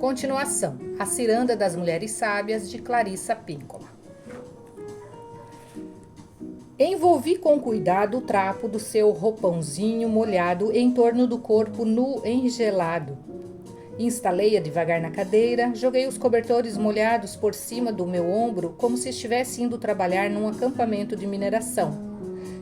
Continuação: A Ciranda das Mulheres Sábias, de Clarissa Pinkola. Envolvi com cuidado o trapo do seu roupãozinho molhado em torno do corpo nu engelado. Instalei-a devagar na cadeira, joguei os cobertores molhados por cima do meu ombro como se estivesse indo trabalhar num acampamento de mineração.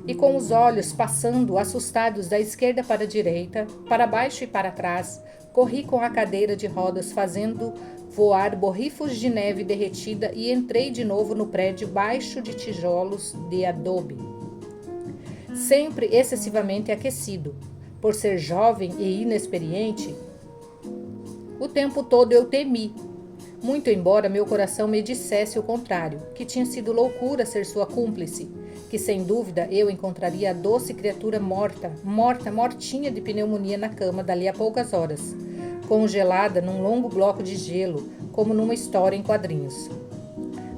E com os olhos passando assustados da esquerda para a direita, para baixo e para trás, corri com a cadeira de rodas fazendo voar borrifos de neve derretida e entrei de novo no prédio baixo de tijolos de adobe. Sempre excessivamente aquecido. Por ser jovem e inexperiente, o tempo todo eu temi, muito embora meu coração me dissesse o contrário, que tinha sido loucura ser sua cúmplice, que sem dúvida eu encontraria a doce criatura mortinha de pneumonia na cama dali a poucas horas, congelada num longo bloco de gelo, como numa história em quadrinhos.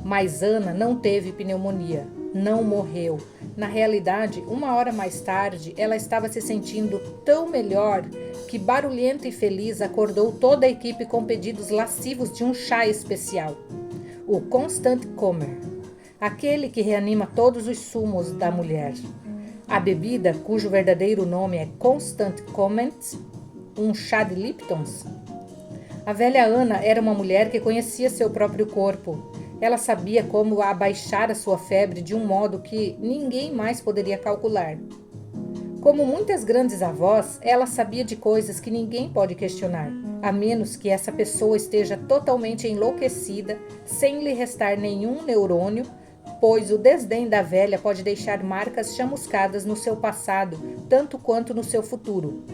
Mas Ana não teve pneumonia, não morreu. Na realidade, 1 hora mais tarde, ela estava se sentindo tão melhor que, barulhenta e feliz, acordou toda a equipe com pedidos lascivos de um chá especial, o Constant Comer, aquele que reanima todos os sumos da mulher. A bebida, cujo verdadeiro nome é Constant Comment, um chá de Liptons. A velha Ana era uma mulher que conhecia seu próprio corpo. Ela sabia como abaixar a sua febre de um modo que ninguém mais poderia calcular. Como muitas grandes avós, ela sabia de coisas que ninguém pode questionar, a menos que essa pessoa esteja totalmente enlouquecida, sem lhe restar nenhum neurônio, pois o desdém da velha pode deixar marcas chamuscadas no seu passado, tanto quanto no seu futuro.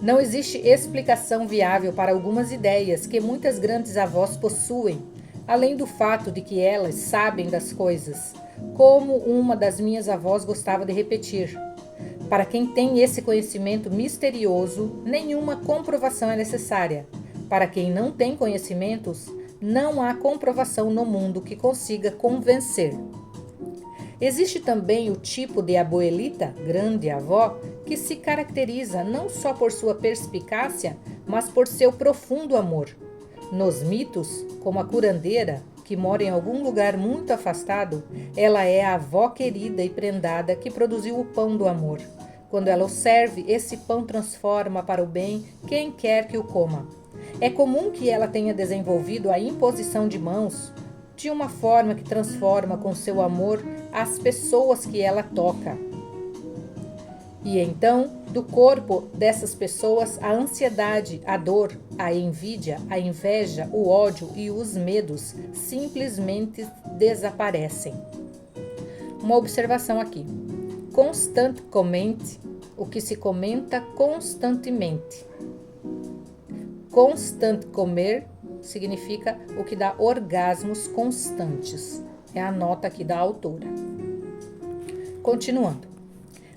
Não existe explicação viável para algumas ideias que muitas grandes avós possuem, além do fato de que elas sabem das coisas, como uma das minhas avós gostava de repetir. Para quem tem esse conhecimento misterioso, nenhuma comprovação é necessária. Para quem não tem conhecimentos, não há comprovação no mundo que consiga convencer. Existe também o tipo de abuelita, grande avó, que se caracteriza não só por sua perspicácia, mas por seu profundo amor. Nos mitos, como a curandeira, que mora em algum lugar muito afastado, ela é a avó querida e prendada que produziu o pão do amor. Quando ela o serve, esse pão transforma para o bem quem quer que o coma. É comum que ela tenha desenvolvido a imposição de mãos de uma forma que transforma com seu amor as pessoas que ela toca. E então, do corpo dessas pessoas, a ansiedade, a dor, a envidia, a inveja, o ódio e os medos simplesmente desaparecem. Uma observação aqui. Constant comment, o que se comenta constantemente. Constant comer significa o que dá orgasmos constantes. É a nota aqui da autora. Continuando.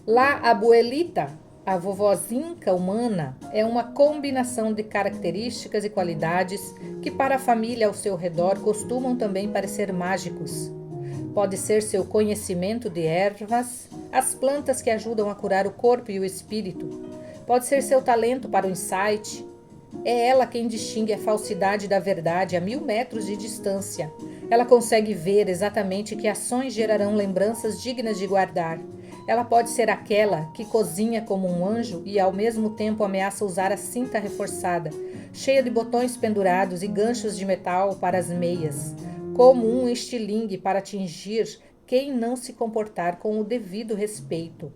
La abuelita, a vovozinha humana, é uma combinação de características e qualidades que para a família ao seu redor costumam também parecer mágicos. Pode ser seu conhecimento de ervas, as plantas que ajudam a curar o corpo e o espírito. Pode ser seu talento para o insight. É ela quem distingue a falsidade da verdade a 1000 metros de distância. Ela consegue ver exatamente que ações gerarão lembranças dignas de guardar. Ela pode ser aquela que cozinha como um anjo e ao mesmo tempo ameaça usar a cinta reforçada, cheia de botões pendurados e ganchos de metal para as meias, como um estilingue para atingir quem não se comportar com o devido respeito.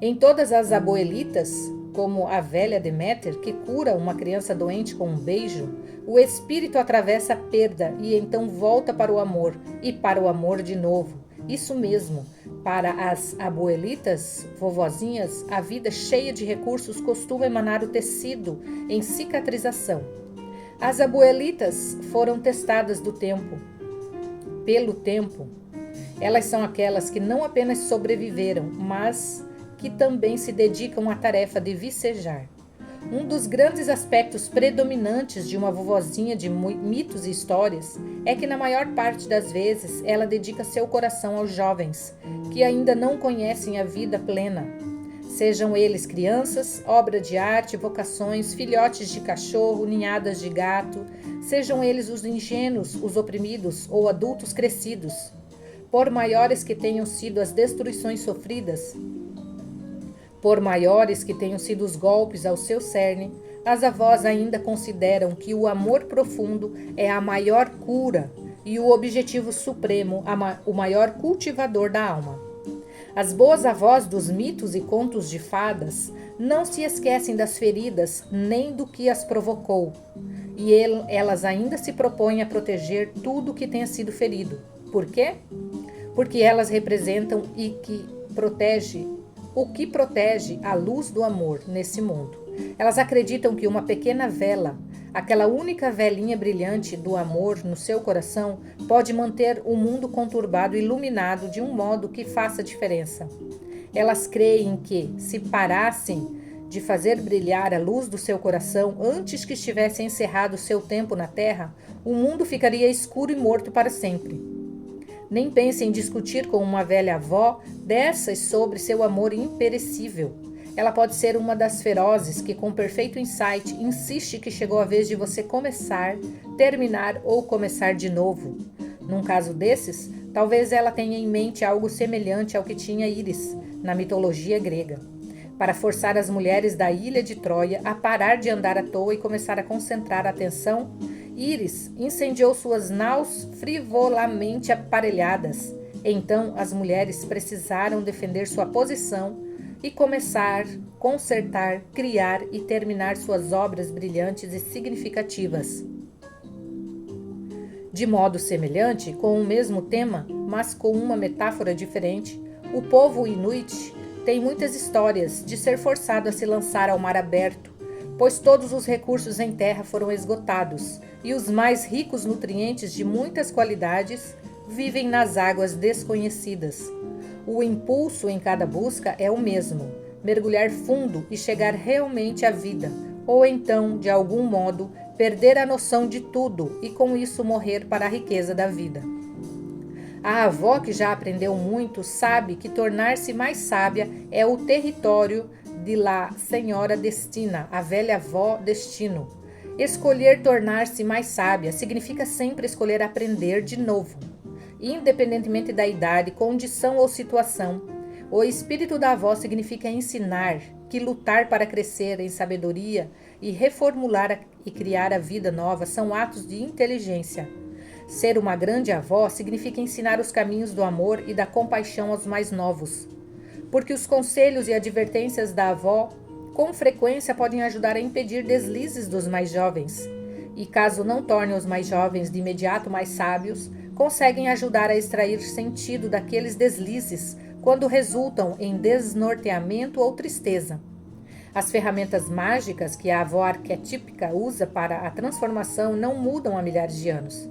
Em todas as abuelitas, como a velha Deméter, que cura uma criança doente com um beijo, o espírito atravessa a perda e então volta para o amor e para o amor de novo. Isso mesmo, para as abuelitas, vovozinhas, a vida cheia de recursos costuma emanar o tecido em cicatrização. As abuelitas foram testadas pelo tempo. Elas são aquelas que não apenas sobreviveram, mas que também se dedicam à tarefa de vicejar. Um dos grandes aspectos predominantes de uma vovozinha de mitos e histórias é que, na maior parte das vezes, ela dedica seu coração aos jovens, que ainda não conhecem a vida plena. Sejam eles crianças, obra de arte, vocações, filhotes de cachorro, ninhadas de gato, sejam eles os ingênuos, os oprimidos ou adultos crescidos. Por maiores que tenham sido as destruições sofridas, por maiores que tenham sido os golpes ao seu cerne, as avós ainda consideram que o amor profundo é a maior cura e o objetivo supremo, o maior cultivador da alma. As boas avós dos mitos e contos de fadas não se esquecem das feridas nem do que as provocou, e elas ainda se propõem a proteger tudo que tenha sido ferido. Por quê? Porque elas representam o que protege a luz do amor nesse mundo. Elas acreditam que uma pequena vela, aquela única velinha brilhante do amor no seu coração, pode manter o mundo conturbado e iluminado de um modo que faça diferença. Elas creem que, se parassem de fazer brilhar a luz do seu coração antes que estivesse encerrado o seu tempo na terra, o mundo ficaria escuro e morto para sempre. Nem pense em discutir com uma velha avó dessas sobre seu amor imperecível. Ela pode ser uma das ferozes que, com perfeito insight, insiste que chegou a vez de você começar, terminar ou começar de novo. Num caso desses, talvez ela tenha em mente algo semelhante ao que tinha Íris, na mitologia grega, para forçar as mulheres da ilha de Troia a parar de andar à toa e começar a concentrar a atenção. Íris incendiou suas naus frivolamente aparelhadas. Então as mulheres precisaram defender sua posição e começar, consertar, criar e terminar suas obras brilhantes e significativas. De modo semelhante, com o mesmo tema, mas com uma metáfora diferente, o povo Inuit tem muitas histórias de ser forçado a se lançar ao mar aberto, pois todos os recursos em terra foram esgotados e os mais ricos nutrientes de muitas qualidades vivem nas águas desconhecidas. O impulso em cada busca é o mesmo: mergulhar fundo e chegar realmente à vida, ou então, de algum modo, perder a noção de tudo e com isso morrer para a riqueza da vida. A avó que já aprendeu muito sabe que tornar-se mais sábia é o território de La Senhora Destina, a velha avó Destino. Escolher tornar-se mais sábia significa sempre escolher aprender de novo. Independentemente da idade, condição ou situação, o espírito da avó significa ensinar que lutar para crescer em sabedoria e reformular e criar a vida nova são atos de inteligência. Ser uma grande avó significa ensinar os caminhos do amor e da compaixão aos mais novos, porque os conselhos e advertências da avó com frequência podem ajudar a impedir deslizes dos mais jovens, e caso não tornem os mais jovens de imediato mais sábios, conseguem ajudar a extrair sentido daqueles deslizes quando resultam em desnorteamento ou tristeza. As ferramentas mágicas que a avó arquetípica usa para a transformação não mudam há milhares de anos.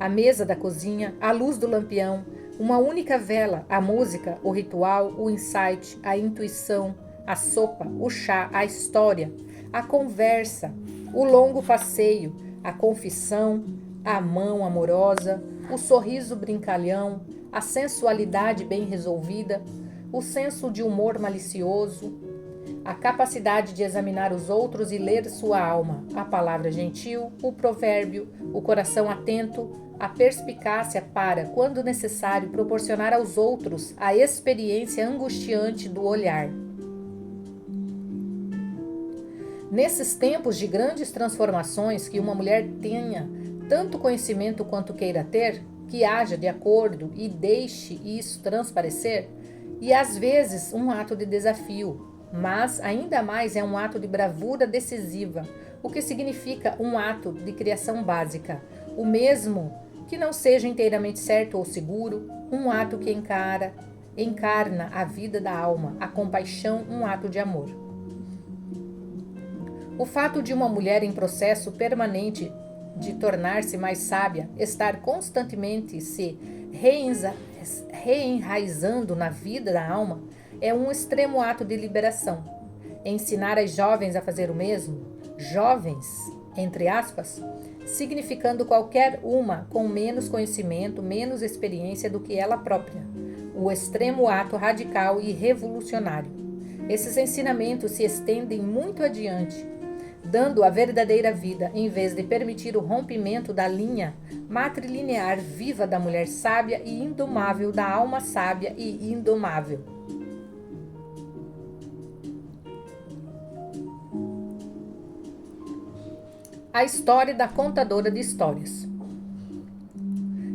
A mesa da cozinha, a luz do lampião, uma única vela, a música, o ritual, o insight, a intuição, a sopa, o chá, a história, a conversa, o longo passeio, a confissão, a mão amorosa, o sorriso brincalhão, a sensualidade bem resolvida, o senso de humor malicioso, a capacidade de examinar os outros e ler sua alma, a palavra gentil, o provérbio, o coração atento, a perspicácia para, quando necessário, proporcionar aos outros a experiência angustiante do olhar. Nesses tempos de grandes transformações, que uma mulher tenha tanto conhecimento quanto queira ter, que haja de acordo e deixe isso transparecer, e às vezes um ato de desafio, mas ainda mais é um ato de bravura decisiva, o que significa um ato de criação básica, o mesmo que não seja inteiramente certo ou seguro, um ato que encarna a vida da alma, a compaixão, um ato de amor. O fato de uma mulher em processo permanente de tornar-se mais sábia, estar constantemente se reenraizando na vida da alma, é um extremo ato de liberação. Ensinar as jovens a fazer o mesmo, jovens, entre aspas, significando qualquer uma com menos conhecimento, menos experiência do que ela própria, o extremo ato radical e revolucionário. Esses ensinamentos se estendem muito adiante, dando a verdadeira vida, em vez de permitir o rompimento da linha matrilinear viva da mulher sábia e indomável, da alma sábia e indomável. A história da contadora de histórias.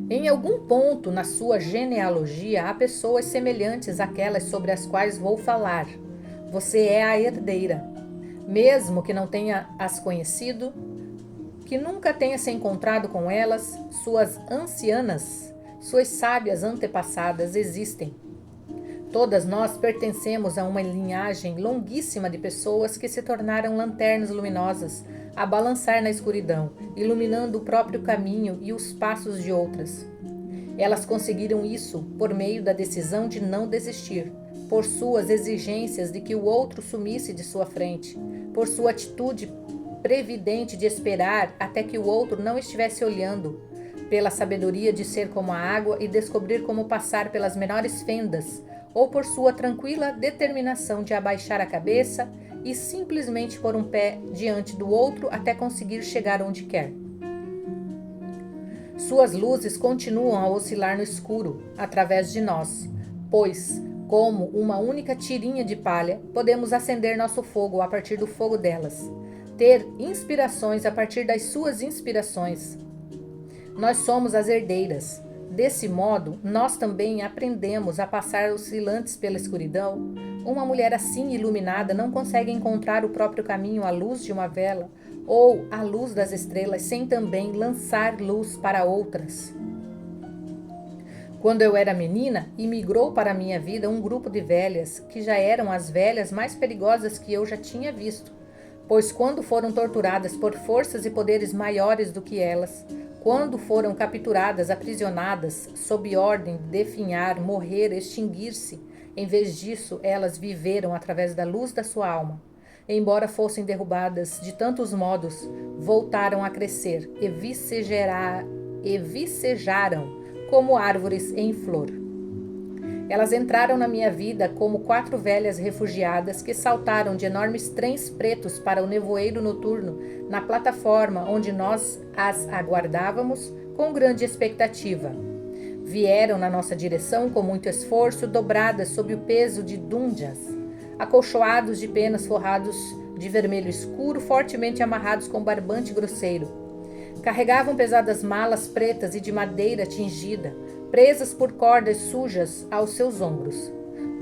Em algum ponto na sua genealogia há pessoas semelhantes àquelas sobre as quais vou falar. Você é a herdeira. Mesmo que não tenha as conhecido, que nunca tenha se encontrado com elas, suas ancianas, suas sábias antepassadas existem. Todas nós pertencemos a uma linhagem longuíssima de pessoas que se tornaram lanternas luminosas a balançar na escuridão, iluminando o próprio caminho e os passos de outras. Elas conseguiram isso por meio da decisão de não desistir, por suas exigências de que o outro sumisse de sua frente, por sua atitude previdente de esperar até que o outro não estivesse olhando, pela sabedoria de ser como a água e descobrir como passar pelas menores fendas, ou por sua tranquila determinação de abaixar a cabeça e simplesmente pôr um pé diante do outro até conseguir chegar onde quer. Suas luzes continuam a oscilar no escuro, através de nós, pois, como uma única tirinha de palha, podemos acender nosso fogo a partir do fogo delas, ter inspirações a partir das suas inspirações. Nós somos as herdeiras. Desse modo, nós também aprendemos a passar oscilantes pela escuridão. Uma mulher assim iluminada não consegue encontrar o próprio caminho à luz de uma vela ou à luz das estrelas sem também lançar luz para outras. Quando eu era menina, imigrou para a minha vida um grupo de velhas que já eram as velhas mais perigosas que eu já tinha visto, pois quando foram torturadas por forças e poderes maiores do que elas, quando foram capturadas, aprisionadas, sob ordem de definhar, morrer, extinguir-se, em vez disso, elas viveram através da luz da sua alma. Embora fossem derrubadas de tantos modos, voltaram a crescer e vicejaram como árvores em flor. Elas entraram na minha vida como 4 velhas refugiadas que saltaram de enormes trens pretos para o nevoeiro noturno na plataforma onde nós as aguardávamos com grande expectativa. Vieram na nossa direção com muito esforço, dobradas sob o peso de dunjas, acolchoados de penas forrados de vermelho escuro, fortemente amarrados com barbante grosseiro. Carregavam pesadas malas pretas e de madeira tingida, presas por cordas sujas aos seus ombros.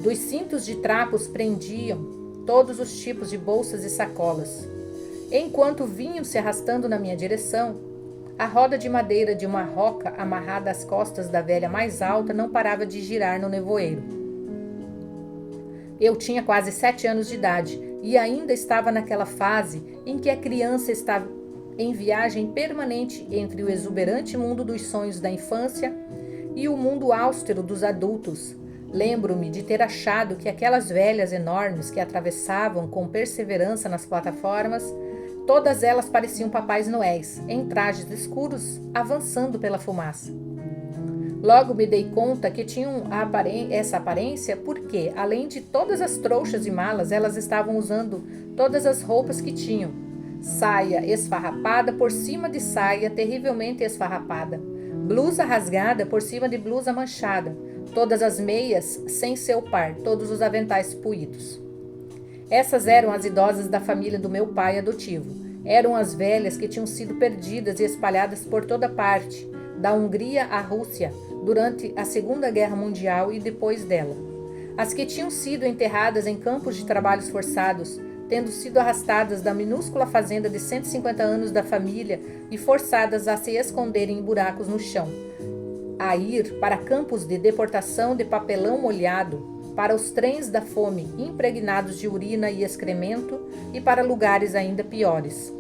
Dos cintos de trapos prendiam todos os tipos de bolsas e sacolas. Enquanto vinham se arrastando na minha direção, a roda de madeira de uma roca amarrada às costas da velha mais alta não parava de girar no nevoeiro. Eu tinha quase 7 anos de idade e ainda estava naquela fase em que a criança está em viagem permanente entre o exuberante mundo dos sonhos da infância e o mundo austero dos adultos. Lembro-me de ter achado que aquelas velhas enormes que atravessavam com perseverança nas plataformas, todas elas pareciam papais noéis, em trajes escuros, avançando pela fumaça. Logo me dei conta que tinham essa aparência porque, além de todas as trouxas e malas, elas estavam usando todas as roupas que tinham. Saia esfarrapada por cima de saia terrivelmente esfarrapada. Blusa rasgada por cima de blusa manchada. Todas as meias sem seu par, todos os aventais puídos. Essas eram as idosas da família do meu pai adotivo. Eram as velhas que tinham sido perdidas e espalhadas por toda parte, da Hungria à Rússia, durante a Segunda Guerra Mundial e depois dela. As que tinham sido enterradas em campos de trabalhos forçados, tendo sido arrastadas da minúscula fazenda de 150 anos da família e forçadas a se esconderem em buracos no chão, a ir para campos de deportação de papelão molhado, para os trens da fome impregnados de urina e excremento e para lugares ainda piores.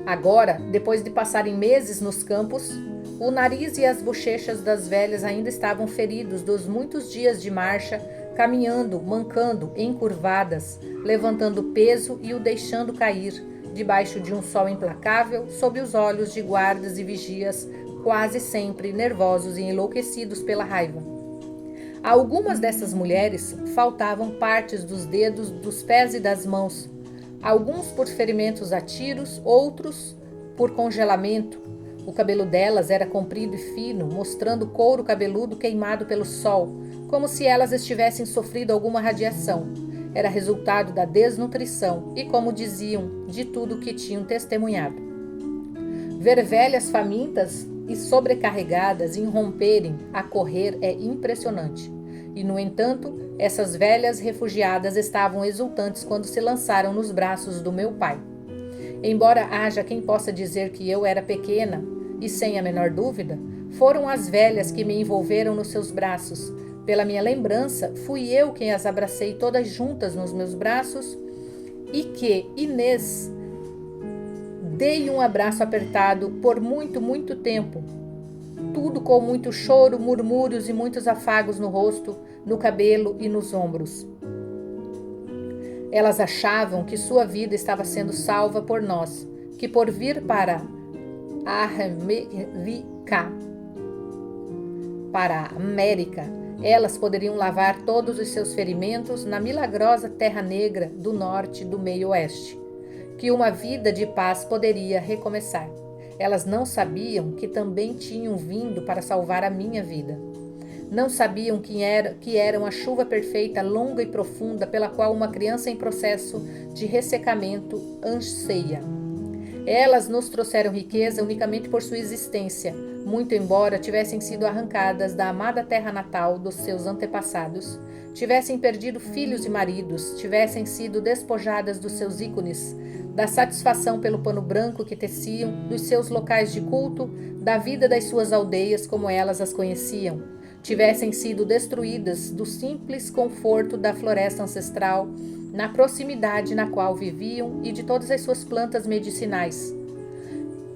Agora, depois de passarem meses nos campos, o nariz e as bochechas das velhas ainda estavam feridos dos muitos dias de marcha, caminhando, mancando, encurvadas, levantando peso e o deixando cair, debaixo de um sol implacável, sob os olhos de guardas e vigias, quase sempre nervosos e enlouquecidos pela raiva. A algumas dessas mulheres faltavam partes dos dedos, dos pés e das mãos, alguns por ferimentos a tiros, outros por congelamento. O cabelo delas era comprido e fino, mostrando o couro cabeludo queimado pelo sol, como se elas estivessem sofrido alguma radiação. Era resultado da desnutrição e, como diziam, de tudo o que tinham testemunhado. Ver velhas famintas e sobrecarregadas irromperem a correr é impressionante. E, no entanto, essas velhas refugiadas estavam exultantes quando se lançaram nos braços do meu pai. Embora haja quem possa dizer que eu era pequena, e sem a menor dúvida, foram as velhas que me envolveram nos seus braços. Pela minha lembrança, fui eu quem as abracei todas juntas nos meus braços e que, Inês, dei um abraço apertado por muito, muito tempo. Tudo com muito choro, murmúrios e muitos afagos no rosto, no cabelo e nos ombros. Elas achavam que sua vida estava sendo salva por nós, que por vir para a América, elas poderiam lavar todos os seus ferimentos na milagrosa terra negra do norte do meio-oeste, que uma vida de paz poderia recomeçar. Elas não sabiam que também tinham vindo para salvar a minha vida. Não sabiam que eram a chuva perfeita, longa e profunda, pela qual uma criança em processo de ressecamento anseia. Elas nos trouxeram riqueza unicamente por sua existência, muito embora tivessem sido arrancadas da amada terra natal dos seus antepassados, tivessem perdido filhos e maridos, tivessem sido despojadas dos seus ícones, da satisfação pelo pano branco que teciam, dos seus locais de culto, da vida das suas aldeias como elas as conheciam, tivessem sido destruídas do simples conforto da floresta ancestral, na proximidade na qual viviam e de todas as suas plantas medicinais.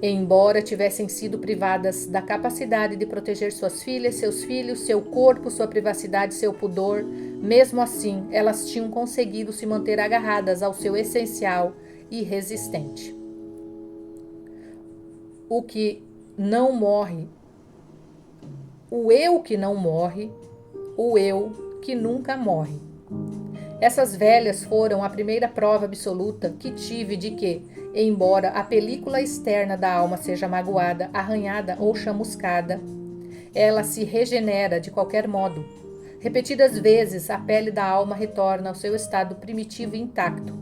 Embora tivessem sido privadas da capacidade de proteger suas filhas, seus filhos, seu corpo, sua privacidade, seu pudor, mesmo assim, elas tinham conseguido se manter agarradas ao seu essencial e resistente. O que não morre, o eu que não morre, o eu que nunca morre. Essas velhas foram a primeira prova absoluta que tive de que, embora a película externa da alma seja magoada, arranhada ou chamuscada, ela se regenera de qualquer modo. Repetidas vezes, a pele da alma retorna ao seu estado primitivo e intacto.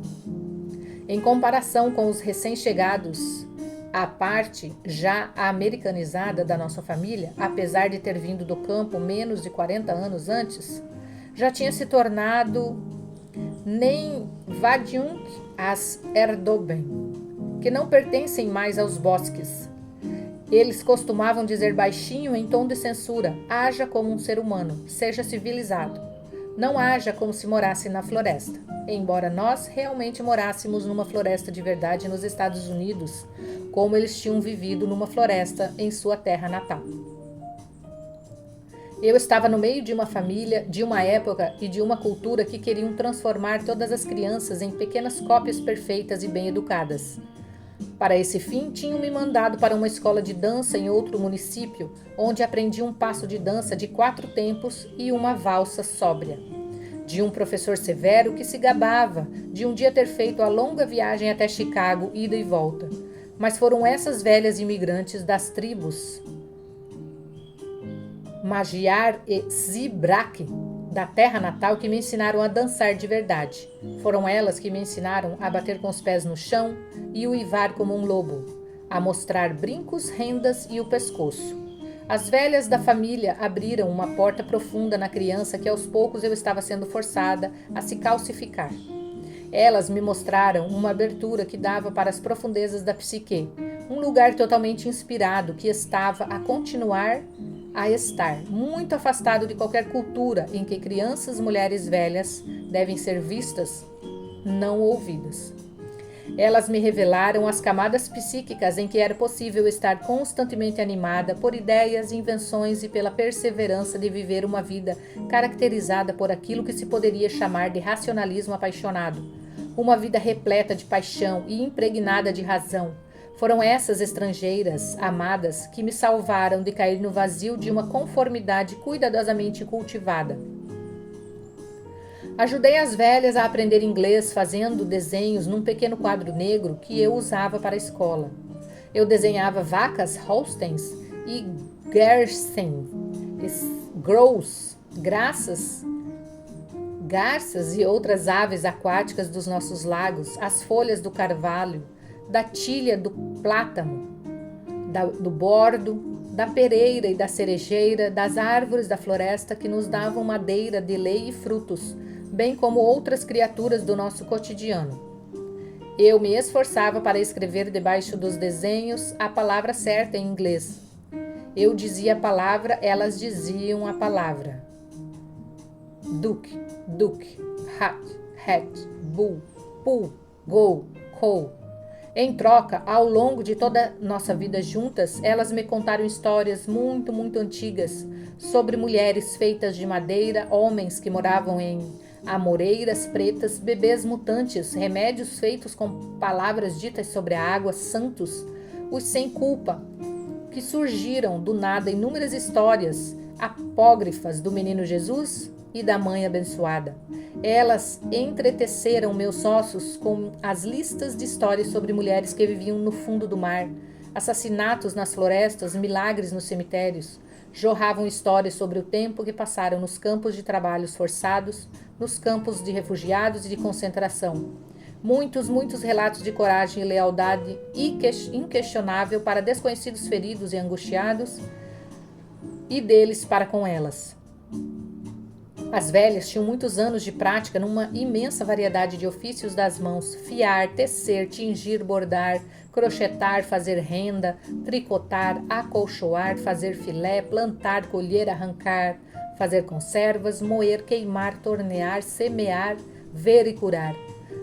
Em comparação com os recém-chegados, a parte já americanizada da nossa família, apesar de ter vindo do campo menos de 40 anos antes, já tinha se tornado nem Vadiunk as Erdoben, que não pertencem mais aos bosques. Eles costumavam dizer baixinho em tom de censura: haja como um ser humano, seja civilizado. Não haja como se morasse na floresta. Embora nós realmente morássemos numa floresta de verdade nos Estados Unidos, como eles tinham vivido numa floresta em sua terra natal. Eu estava no meio de uma família, de uma época e de uma cultura que queriam transformar todas as crianças em pequenas cópias perfeitas e bem educadas. Para esse fim, tinham me mandado para uma escola de dança em outro município, onde aprendi um passo de dança de 4 tempos e uma valsa sóbria. De um professor severo que se gabava de um dia ter feito a longa viagem até Chicago, ida e volta. Mas foram essas velhas imigrantes das tribos Magyar e Zibrak, da terra natal, que me ensinaram a dançar de verdade. Foram elas que me ensinaram a bater com os pés no chão e uivar como um lobo, a mostrar brincos, rendas e o pescoço. As velhas da família abriram uma porta profunda na criança que aos poucos eu estava sendo forçada a se calcificar. Elas me mostraram uma abertura que dava para as profundezas da psique, um lugar totalmente inspirado que estava a continuar a estar muito afastado de qualquer cultura em que crianças, mulheres velhas devem ser vistas, não ouvidas. Elas me revelaram as camadas psíquicas em que era possível estar constantemente animada por ideias, invenções e pela perseverança de viver uma vida caracterizada por aquilo que se poderia chamar de racionalismo apaixonado, uma vida repleta de paixão e impregnada de razão. Foram essas estrangeiras amadas que me salvaram de cair no vazio de uma conformidade cuidadosamente cultivada. Ajudei as velhas a aprender inglês fazendo desenhos num pequeno quadro negro que eu usava para a escola. Eu desenhava vacas Holsteins e Gersten, grouse, garças e outras aves aquáticas dos nossos lagos, as folhas do carvalho, da tilha do plátano, do bordo, da pereira e da cerejeira, das árvores da floresta que nos davam madeira de lei e frutos, bem como outras criaturas do nosso cotidiano. Eu me esforçava para escrever debaixo dos desenhos a palavra certa em inglês. Eu dizia a palavra, elas diziam a palavra. Duck, hat, bull, pull, go, call. Em troca, ao longo de toda nossa vida juntas, elas me contaram histórias muito, muito antigas sobre mulheres feitas de madeira, homens que moravam em amoreiras pretas, bebês mutantes, remédios feitos com palavras ditas sobre a água, santos, os sem culpa, que surgiram do nada inúmeras histórias apócrifas do menino Jesus e da mãe abençoada. Elas entreteceram meus ossos com as listas de histórias sobre mulheres que viviam no fundo do mar, assassinatos nas florestas, milagres nos cemitérios. Jorravam histórias sobre o tempo que passaram nos campos de trabalhos forçados, nos campos de refugiados e de concentração. Muitos, muitos relatos de coragem e lealdade inquestionável para desconhecidos feridos e angustiados e deles para com elas. As velhas tinham muitos anos de prática numa imensa variedade de ofícios das mãos: fiar, tecer, tingir, bordar, crochetar, fazer renda, tricotar, acolchoar, fazer filé, plantar, colher, arrancar, fazer conservas, moer, queimar, tornear, semear, ver e curar.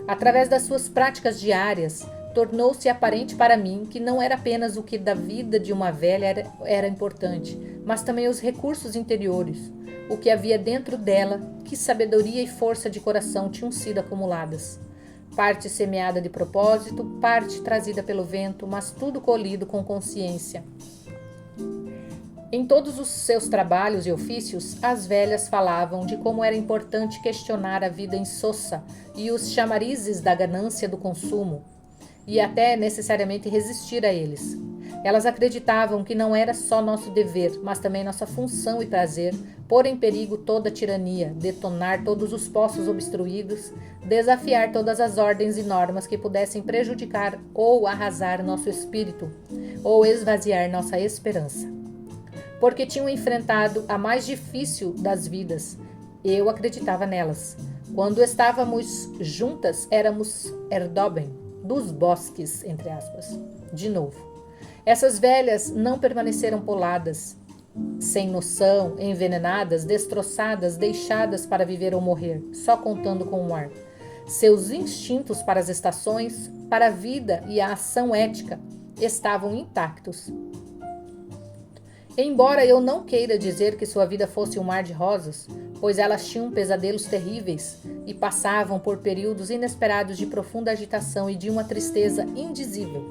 Através das suas práticas diárias, tornou-se aparente para mim que não era apenas o que da vida de uma velha era importante, mas também os recursos interiores, o que havia dentro dela, que sabedoria e força de coração tinham sido acumuladas. Parte semeada de propósito, parte trazida pelo vento, mas tudo colhido com consciência. Em todos os seus trabalhos e ofícios, as velhas falavam de como era importante questionar a vida insossa e os chamarizes da ganância do consumo, e até necessariamente resistir a eles. Elas acreditavam que não era só nosso dever, mas também nossa função e prazer pôr em perigo toda a tirania, detonar todos os poços obstruídos, desafiar todas as ordens e normas que pudessem prejudicar ou arrasar nosso espírito, ou esvaziar nossa esperança. Porque tinham enfrentado a mais difícil das vidas. Eu acreditava nelas. Quando estávamos juntas, éramos Erdoben, dos bosques, entre aspas. De novo. Essas velhas não permaneceram poladas, sem noção, envenenadas, destroçadas, deixadas para viver ou morrer, só contando com o ar. Seus instintos para as estações, para a vida e a ação ética estavam intactos. Embora eu não queira dizer que sua vida fosse um mar de rosas, pois elas tinham pesadelos terríveis e passavam por períodos inesperados de profunda agitação e de uma tristeza indizível.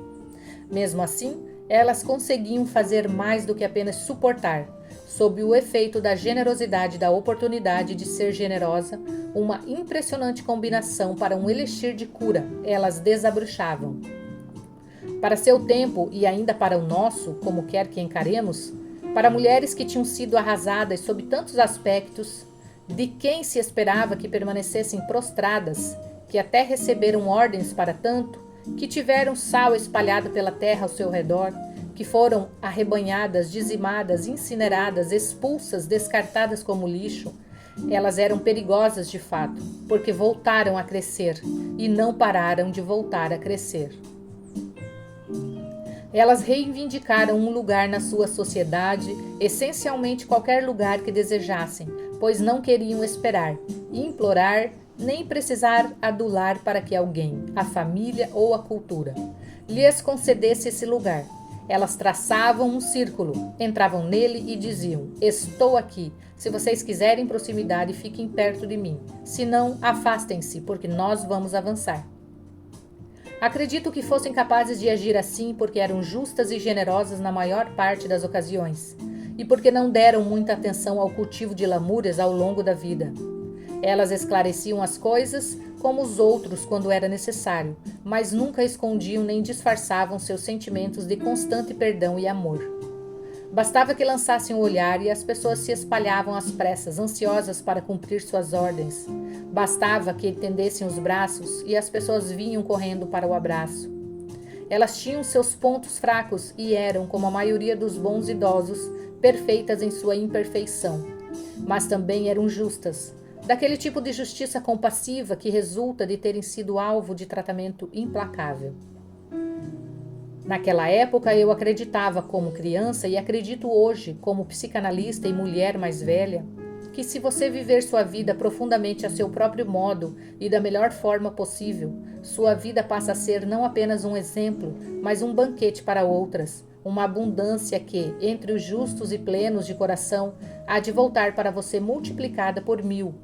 Mesmo assim, elas conseguiam fazer mais do que apenas suportar, sob o efeito da generosidade e da oportunidade de ser generosa, uma impressionante combinação para um elixir de cura. Elas desabrochavam. Para seu tempo e ainda para o nosso, como quer que encaremos, para mulheres que tinham sido arrasadas sob tantos aspectos, de quem se esperava que permanecessem prostradas, que até receberam ordens para tanto, que tiveram sal espalhado pela terra ao seu redor, que foram arrebanhadas, dizimadas, incineradas, expulsas, descartadas como lixo, elas eram perigosas de fato, porque voltaram a crescer e não pararam de voltar a crescer. Elas reivindicaram um lugar na sua sociedade, essencialmente qualquer lugar que desejassem, pois não queriam esperar, implorar, nem precisar adular para que alguém, a família ou a cultura, lhes concedesse esse lugar. Elas traçavam um círculo, entravam nele e diziam: estou aqui. Se vocês quiserem proximidade, fiquem perto de mim. Se não, afastem-se, porque nós vamos avançar. Acredito que fossem capazes de agir assim porque eram justas e generosas na maior parte das ocasiões, e porque não deram muita atenção ao cultivo de lamúrias ao longo da vida. Elas esclareciam as coisas como os outros quando era necessário, mas nunca escondiam nem disfarçavam seus sentimentos de constante perdão e amor. Bastava que lançassem o olhar e as pessoas se espalhavam às pressas, ansiosas para cumprir suas ordens. Bastava que estendessem os braços e as pessoas vinham correndo para o abraço. Elas tinham seus pontos fracos e eram, como a maioria dos bons idosos, perfeitas em sua imperfeição. Mas também eram justas, daquele tipo de justiça compassiva que resulta de terem sido alvo de tratamento implacável. Naquela época eu acreditava como criança e acredito hoje como psicanalista e mulher mais velha que se você viver sua vida profundamente a seu próprio modo e da melhor forma possível, sua vida passa a ser não apenas um exemplo, mas um banquete para outras, uma abundância que, entre os justos e plenos de coração, há de voltar para você multiplicada por 1000.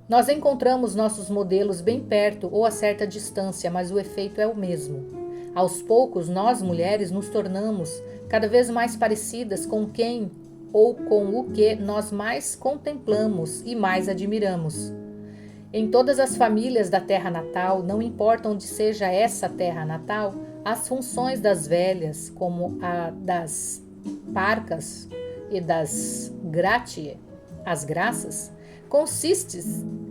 Nós encontramos nossos modelos bem perto ou a certa distância, mas o efeito é o mesmo. Aos poucos, nós mulheres nos tornamos cada vez mais parecidas com quem ou com o que nós mais contemplamos e mais admiramos. Em todas as famílias da terra natal, não importa onde seja essa terra natal, as funções das velhas, como a das parcas e das gratiae, as graças,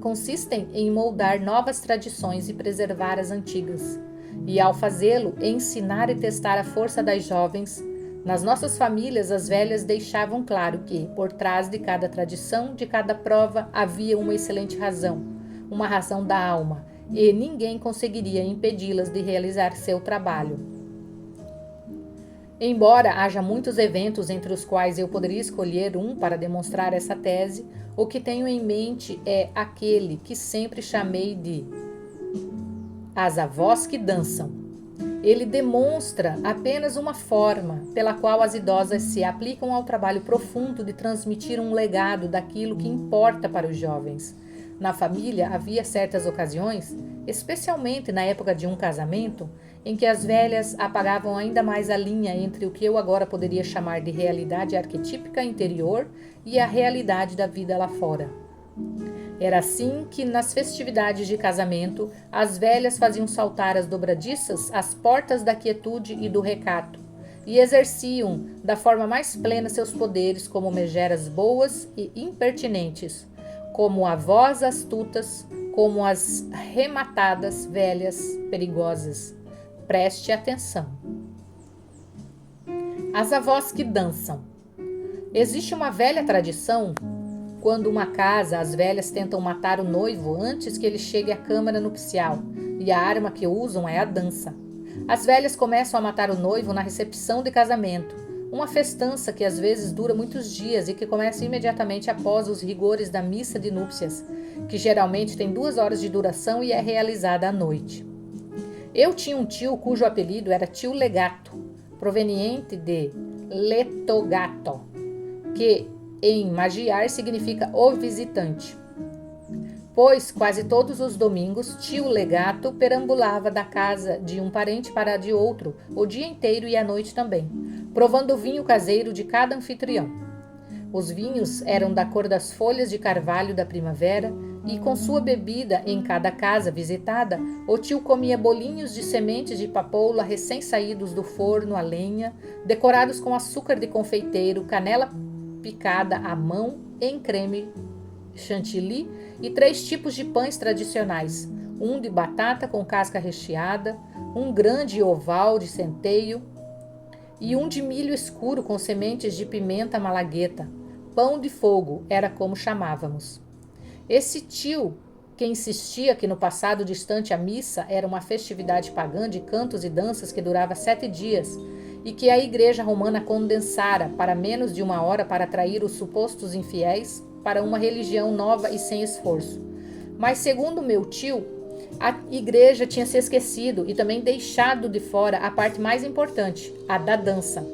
consistem em moldar novas tradições e preservar as antigas. E ao fazê-lo, ensinar e testar a força das jovens, nas nossas famílias as velhas deixavam claro que, por trás de cada tradição, de cada prova, havia uma excelente razão, uma razão da alma, e ninguém conseguiria impedi-las de realizar seu trabalho. Embora haja muitos eventos entre os quais eu poderia escolher um para demonstrar essa tese, o que tenho em mente é aquele que sempre chamei de as avós que dançam. Ele demonstra apenas uma forma pela qual as idosas se aplicam ao trabalho profundo de transmitir um legado daquilo que importa para os jovens. Na família havia certas ocasiões, especialmente na época de um casamento, em que as velhas apagavam ainda mais a linha entre o que eu agora poderia chamar de realidade arquetípica interior e a realidade da vida lá fora. Era assim que, nas festividades de casamento, as velhas faziam saltar as dobradiças às portas da quietude e do recato, e exerciam da forma mais plena seus poderes como megeras boas e impertinentes, como avós astutas, como as rematadas velhas perigosas. Preste atenção. As avós que dançam. Existe uma velha tradição. Quando uma casa, as velhas tentam matar o noivo antes que ele chegue à câmara nupcial, e a arma que usam é a dança. As velhas começam a matar o noivo na recepção de casamento, uma festança que às vezes dura muitos dias e que começa imediatamente após os rigores da missa de núpcias, que geralmente tem 2 horas de duração e é realizada à noite. Eu tinha um tio cujo apelido era tio Legato, proveniente de letogato, que em magiar significa o visitante. Pois quase todos os domingos tio Legato perambulava da casa de um parente para a de outro, o dia inteiro e à noite também, provando o vinho caseiro de cada anfitrião. Os vinhos eram da cor das folhas de carvalho da primavera e com sua bebida em cada casa visitada, o tio comia bolinhos de sementes de papoula recém-saídos do forno a lenha, decorados com açúcar de confeiteiro, canela picada à mão em creme chantilly e 3 tipos de pães tradicionais, um de batata com casca recheada, um grande oval de centeio e um de milho escuro com sementes de pimenta malagueta. Pão de fogo era como chamávamos. Esse tio, que insistia que no passado distante a missa era uma festividade pagã de cantos e danças que durava 7 dias, e que a Igreja Romana condensara para menos de 1 hora para atrair os supostos infiéis para uma religião nova e sem esforço. Mas, segundo meu tio, a Igreja tinha se esquecido e também deixado de fora a parte mais importante, a da dança.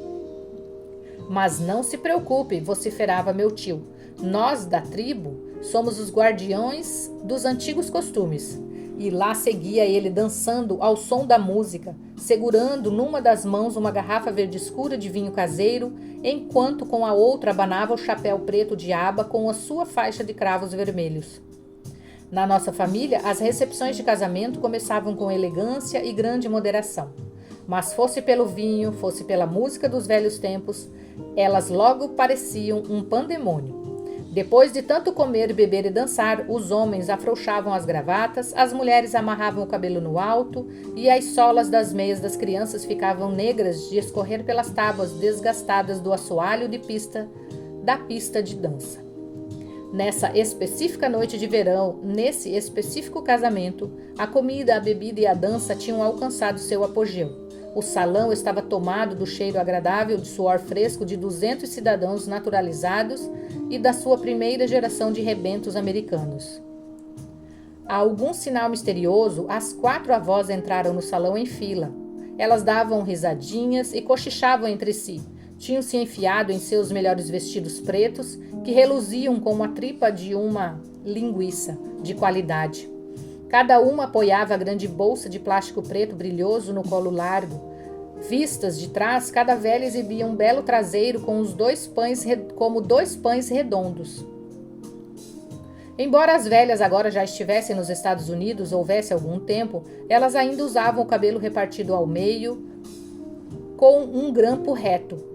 Mas não se preocupe, vociferava meu tio. Nós, da tribo, somos os guardiões dos antigos costumes. E lá seguia ele dançando ao som da música, segurando numa das mãos uma garrafa verde escura de vinho caseiro, enquanto com a outra abanava o chapéu preto de aba com a sua faixa de cravos vermelhos. Na nossa família, as recepções de casamento começavam com elegância e grande moderação. Mas fosse pelo vinho, fosse pela música dos velhos tempos, elas logo pareciam um pandemônio. Depois de tanto comer, beber e dançar, os homens afrouxavam as gravatas, as mulheres amarravam o cabelo no alto e as solas das meias das crianças ficavam negras de escorrer pelas tábuas desgastadas do assoalho de pista da pista de dança. Nessa específica noite de verão, nesse específico casamento, a comida, a bebida e a dança tinham alcançado seu apogeu. O salão estava tomado do cheiro agradável de suor fresco de 200 cidadãos naturalizados e da sua primeira geração de rebentos americanos. A algum sinal misterioso, as 4 avós entraram no salão em fila. Elas davam risadinhas e cochichavam entre si. Tinham-se enfiado em seus melhores vestidos pretos, que reluziam como a tripa de uma linguiça de qualidade. Cada uma apoiava a grande bolsa de plástico preto brilhoso no colo largo. Vistas de trás, cada velha exibia um belo traseiro com os 2 pães como 2 pães redondos. Embora as velhas agora já estivessem nos Estados Unidos houvesse algum tempo, elas ainda usavam o cabelo repartido ao meio com um grampo reto.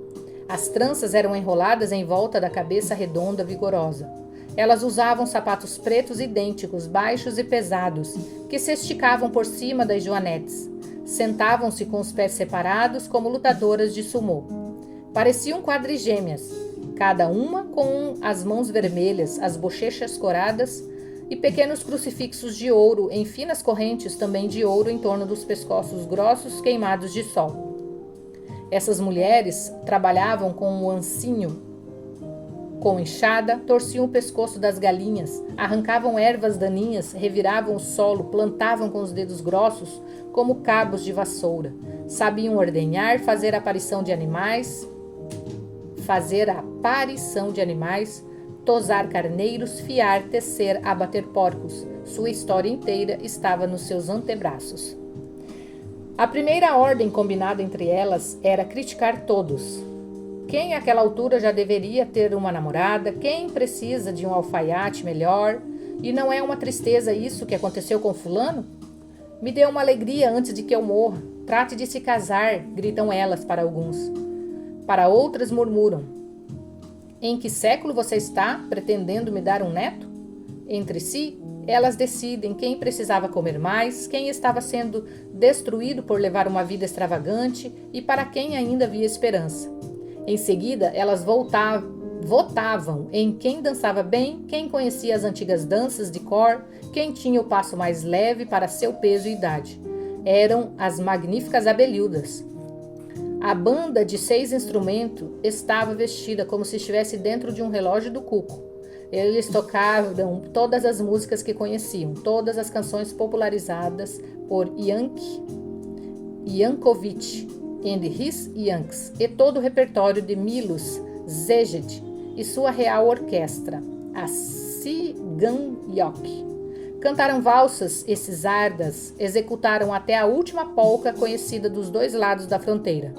As tranças eram enroladas em volta da cabeça redonda vigorosa. Elas usavam sapatos pretos idênticos, baixos e pesados, que se esticavam por cima das joanetes. Sentavam-se com os pés separados como lutadoras de sumô. Pareciam quadrigêmeas, cada uma com as mãos vermelhas, as bochechas coradas e pequenos crucifixos de ouro em finas correntes também de ouro em torno dos pescoços grossos queimados de sol. Essas mulheres trabalhavam com o ancinho, com enxada, torciam o pescoço das galinhas, arrancavam ervas daninhas, reviravam o solo, plantavam com os dedos grossos como cabos de vassoura. Sabiam ordenhar, fazer a aparição de animais, tosar carneiros, fiar, tecer, abater porcos. Sua história inteira estava nos seus antebraços. A primeira ordem combinada entre elas era criticar todos. Quem àquela altura já deveria ter uma namorada? Quem precisa de um alfaiate melhor? E não é uma tristeza isso que aconteceu com fulano? Me dê uma alegria antes de que eu morra. Trate de se casar, gritam elas para alguns. Para outras murmuram. Em que século você está, pretendendo me dar um neto? Entre si, elas decidem quem precisava comer mais, quem estava sendo destruído por levar uma vida extravagante e para quem ainda havia esperança. Em seguida, elas votavam em quem dançava bem, quem conhecia as antigas danças de cor, quem tinha o passo mais leve para seu peso e idade. Eram as magníficas abelhudas. A banda de 6 instrumentos estava vestida como se estivesse dentro de um relógio do cuco. Eles tocavam todas as músicas que conheciam, todas as canções popularizadas por Yankovic and his Yanks e todo o repertório de Milos Szeged e sua real orquestra, a Ciganyok. Cantaram valsas e cisardas, executaram até a última polca conhecida dos 2 lados da fronteira.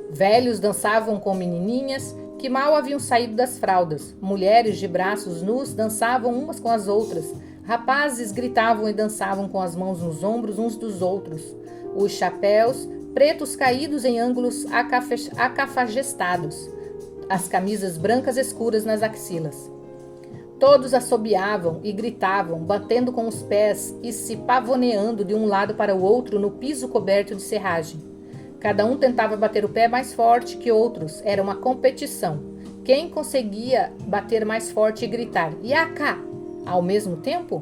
Velhos dançavam com menininhas que mal haviam saído das fraldas. Mulheres de braços nus dançavam umas com as outras. Rapazes gritavam e dançavam com as mãos nos ombros uns dos outros. Os chapéus, pretos caídos em ângulos acafagestados. As camisas brancas escuras nas axilas. Todos assobiavam e gritavam, batendo com os pés e se pavoneando de um lado para o outro no piso coberto de serragem. Cada um tentava bater o pé mais forte que outros. Era uma competição. Quem conseguia bater mais forte e gritar "Yaka!" ao mesmo tempo?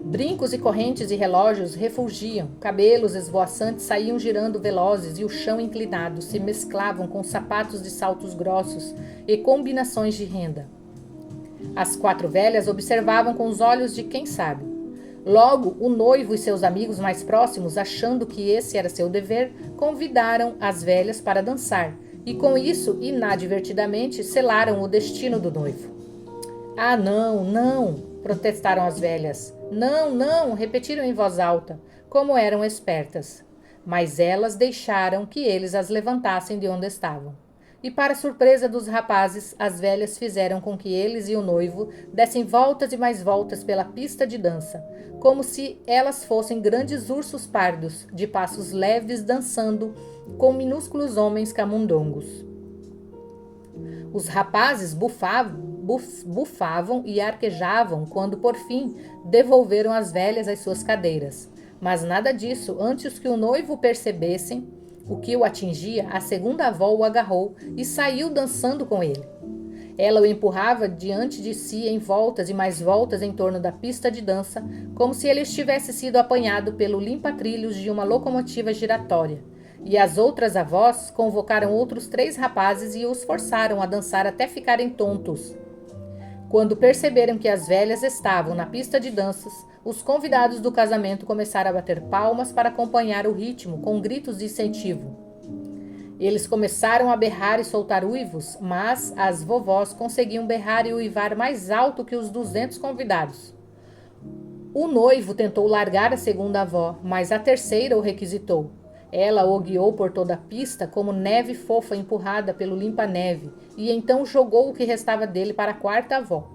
Brincos e correntes e relógios refulgiam. Cabelos esvoaçantes saíam girando velozes e o chão inclinado se mesclavam com sapatos de saltos grossos e combinações de renda. As 4 velhas observavam com os olhos de quem sabe. Logo, o noivo e seus amigos mais próximos, achando que esse era seu dever, convidaram as velhas para dançar e, com isso, inadvertidamente, selaram o destino do noivo. Ah, não, não, protestaram as velhas. Não, não, repetiram em voz alta, como eram espertas. Mas elas deixaram que eles as levantassem de onde estavam. E, para surpresa dos rapazes, as velhas fizeram com que eles e o noivo dessem voltas e mais voltas pela pista de dança, como se elas fossem grandes ursos pardos, de passos leves dançando com minúsculos homens camundongos. Os rapazes bufavam e arquejavam quando, por fim, devolveram as velhas às suas cadeiras. Mas nada disso, antes que o noivo percebessem o que o atingia, a segunda avó o agarrou e saiu dançando com ele. Ela o empurrava diante de si em voltas e mais voltas em torno da pista de dança, como se ele tivesse sido apanhado pelo limpa-trilhos de uma locomotiva giratória. E as outras avós convocaram outros 3 rapazes e os forçaram a dançar até ficarem tontos. Quando perceberam que as velhas estavam na pista de danças, os convidados do casamento começaram a bater palmas para acompanhar o ritmo com gritos de incentivo. Eles começaram a berrar e soltar uivos, mas as vovós conseguiam berrar e uivar mais alto que os 200 convidados. O noivo tentou largar a segunda avó, mas a terceira o requisitou. Ela o guiou por toda a pista como neve fofa empurrada pelo limpa-neve, e então jogou o que restava dele para a quarta avó.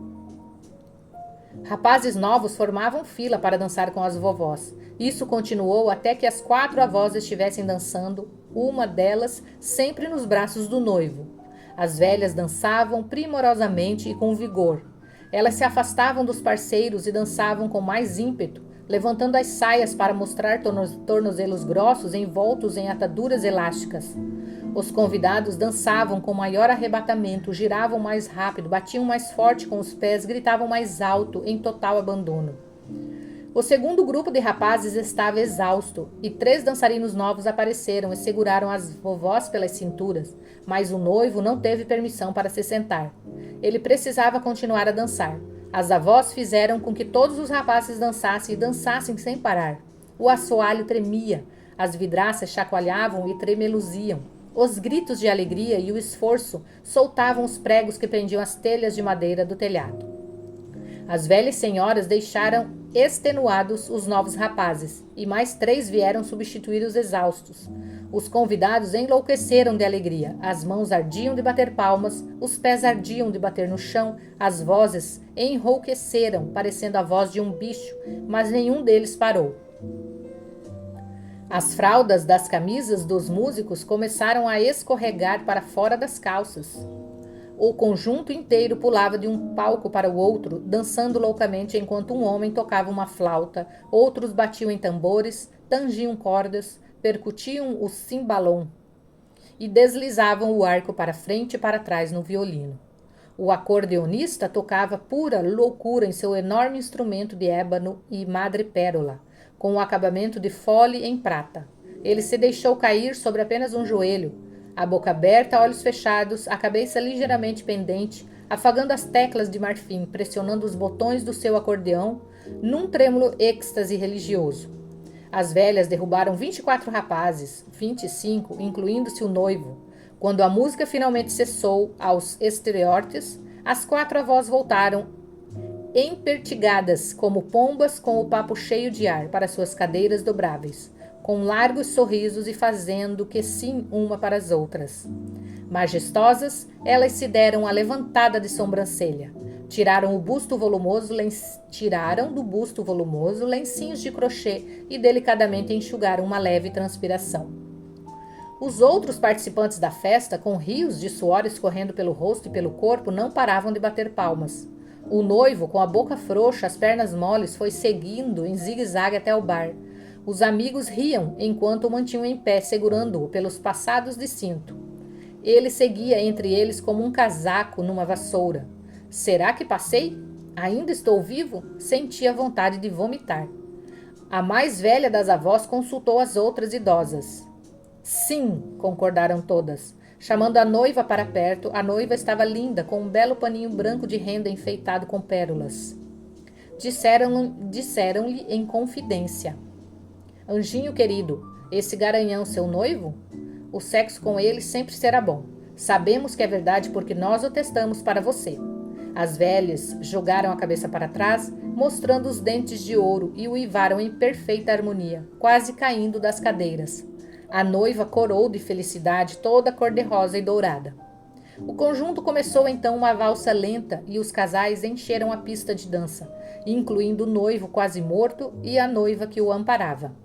Rapazes novos formavam fila para dançar com as vovós. Isso continuou até que as 4 avós estivessem dançando, uma delas sempre nos braços do noivo. As velhas dançavam primorosamente e com vigor. Elas se afastavam dos parceiros e dançavam com mais ímpeto, levantando as saias para mostrar tornozelos grossos envoltos em ataduras elásticas. Os convidados dançavam com maior arrebatamento, giravam mais rápido, batiam mais forte com os pés, gritavam mais alto, em total abandono. O segundo grupo de rapazes estava exausto, e 3 dançarinos novos apareceram e seguraram as vovós pelas cinturas, mas o noivo não teve permissão para se sentar. Ele precisava continuar a dançar. As avós fizeram com que todos os rapazes dançassem e dançassem sem parar. O assoalho tremia, as vidraças chacoalhavam e tremeluziam. Os gritos de alegria e o esforço soltavam os pregos que prendiam as telhas de madeira do telhado. As velhas senhoras deixaram extenuados os novos rapazes, e mais 3 vieram substituir os exaustos. Os convidados enlouqueceram de alegria, as mãos ardiam de bater palmas, os pés ardiam de bater no chão, as vozes enrouqueceram, parecendo a voz de um bicho, mas nenhum deles parou. As fraldas das camisas dos músicos começaram a escorregar para fora das calças. O conjunto inteiro pulava de um palco para o outro, dançando loucamente enquanto um homem tocava uma flauta, outros batiam em tambores, tangiam cordas, percutiam o cimbalom e deslizavam o arco para frente e para trás no violino. O acordeonista tocava pura loucura em seu enorme instrumento de ébano e madrepérola, com um acabamento de fole em prata. Ele se deixou cair sobre apenas um joelho, a boca aberta, olhos fechados, a cabeça ligeiramente pendente, afagando as teclas de marfim, pressionando os botões do seu acordeão, num trêmulo êxtase religioso. As velhas derrubaram 24 rapazes, 25, incluindo-se o noivo. Quando a música finalmente cessou aos estreortes, as 4 avós voltaram, empertigadas como pombas com o papo cheio de ar, para suas cadeiras dobráveis, com largos sorrisos e fazendo que sim uma para as outras. Majestosas, elas se deram a levantada de sobrancelha. Tiraram do busto volumoso lencinhos de crochê e delicadamente enxugaram uma leve transpiração. Os outros participantes da festa, com rios de suor escorrendo pelo rosto e pelo corpo, não paravam de bater palmas. O noivo, com a boca frouxa, as pernas moles, foi seguindo em zigue-zague até o bar. Os amigos riam enquanto o mantinham em pé, segurando-o pelos passados de cinto. Ele seguia entre eles como um casaco numa vassoura. Será que passei? Ainda estou vivo? Sentia vontade de vomitar. A mais velha das avós consultou as outras idosas. Sim, concordaram todas. Chamando a noiva para perto, a noiva estava linda, com um belo paninho branco de renda enfeitado com pérolas. Disseram-lhe em confidência. Anjinho querido, esse garanhão seu noivo? O sexo com ele sempre será bom. Sabemos que é verdade porque nós o testamos para você. As velhas jogaram a cabeça para trás, mostrando os dentes de ouro e uivaram em perfeita harmonia, quase caindo das cadeiras. A noiva corou de felicidade toda cor-de-rosa e dourada. O conjunto começou então uma valsa lenta e os casais encheram a pista de dança, incluindo o noivo quase morto e a noiva que o amparava.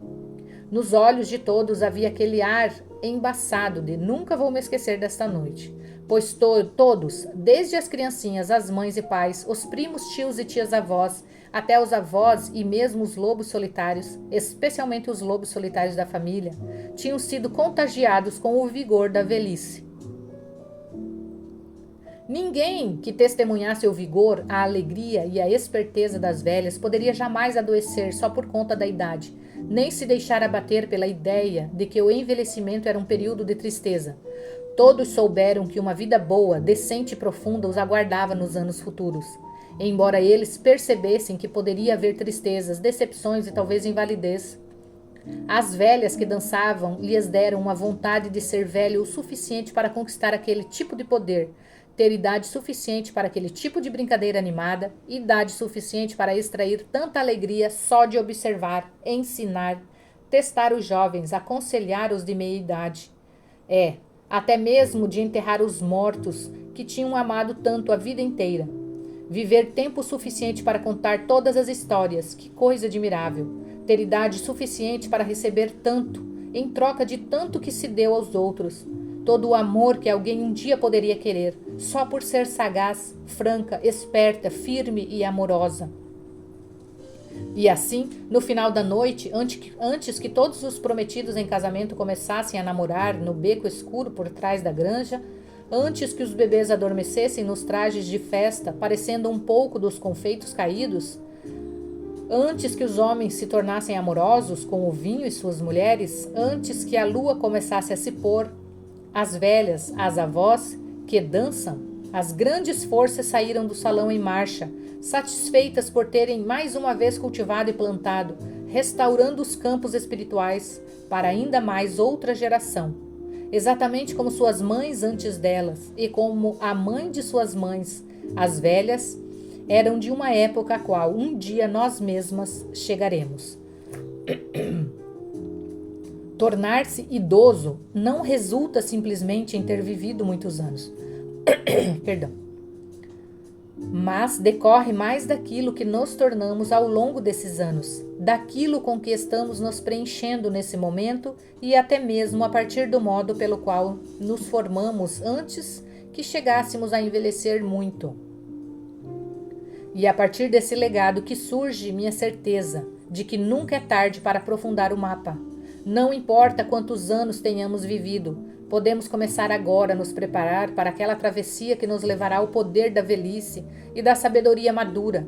Nos olhos de todos havia aquele ar embaçado de nunca vou me esquecer desta noite, pois todos, desde as criancinhas, as mães e pais, os primos, tios e tias-avós, até os avós e mesmo os lobos solitários, especialmente os lobos solitários da família, tinham sido contagiados com o vigor da velhice. Ninguém que testemunhasse o vigor, a alegria e a esperteza das velhas poderia jamais adoecer só por conta da idade, nem se deixar abater pela ideia de que o envelhecimento era um período de tristeza. Todos souberam que uma vida boa, decente e profunda os aguardava nos anos futuros. Embora eles percebessem que poderia haver tristezas, decepções e talvez invalidez. As velhas que dançavam lhes deram uma vontade de ser velho o suficiente para conquistar aquele tipo de poder, ter idade suficiente para aquele tipo de brincadeira animada, idade suficiente para extrair tanta alegria só de observar, ensinar, testar os jovens, aconselhar os de meia idade. Até mesmo de enterrar os mortos que tinham amado tanto a vida inteira. Viver tempo suficiente para contar todas as histórias, que coisa admirável. Ter idade suficiente para receber tanto, em troca de tanto que se deu aos outros. Todo o amor que alguém um dia poderia querer, só por ser sagaz, franca, esperta, firme e amorosa. E assim, no final da noite, antes que todos os prometidos em casamento começassem a namorar no beco escuro por trás da granja, antes que os bebês adormecessem nos trajes de festa, parecendo um pouco dos confeitos caídos, antes que os homens se tornassem amorosos com o vinho e suas mulheres, antes que a lua começasse a se pôr, as velhas, as avós, que dançam, as grandes forças saíram do salão em marcha, satisfeitas por terem mais uma vez cultivado e plantado, restaurando os campos espirituais para ainda mais outra geração. Exatamente como suas mães antes delas e como a mãe de suas mães, as velhas, eram de uma época a qual um dia nós mesmas chegaremos. Tornar-se idoso não resulta simplesmente em ter vivido muitos anos. Perdão. Mas decorre mais daquilo que nos tornamos ao longo desses anos, daquilo com que estamos nos preenchendo nesse momento e até mesmo a partir do modo pelo qual nos formamos antes que chegássemos a envelhecer muito. E a partir desse legado que surge minha certeza de que nunca é tarde para aprofundar o mapa. Não importa quantos anos tenhamos vivido, podemos começar agora a nos preparar para aquela travessia que nos levará ao poder da velhice e da sabedoria madura.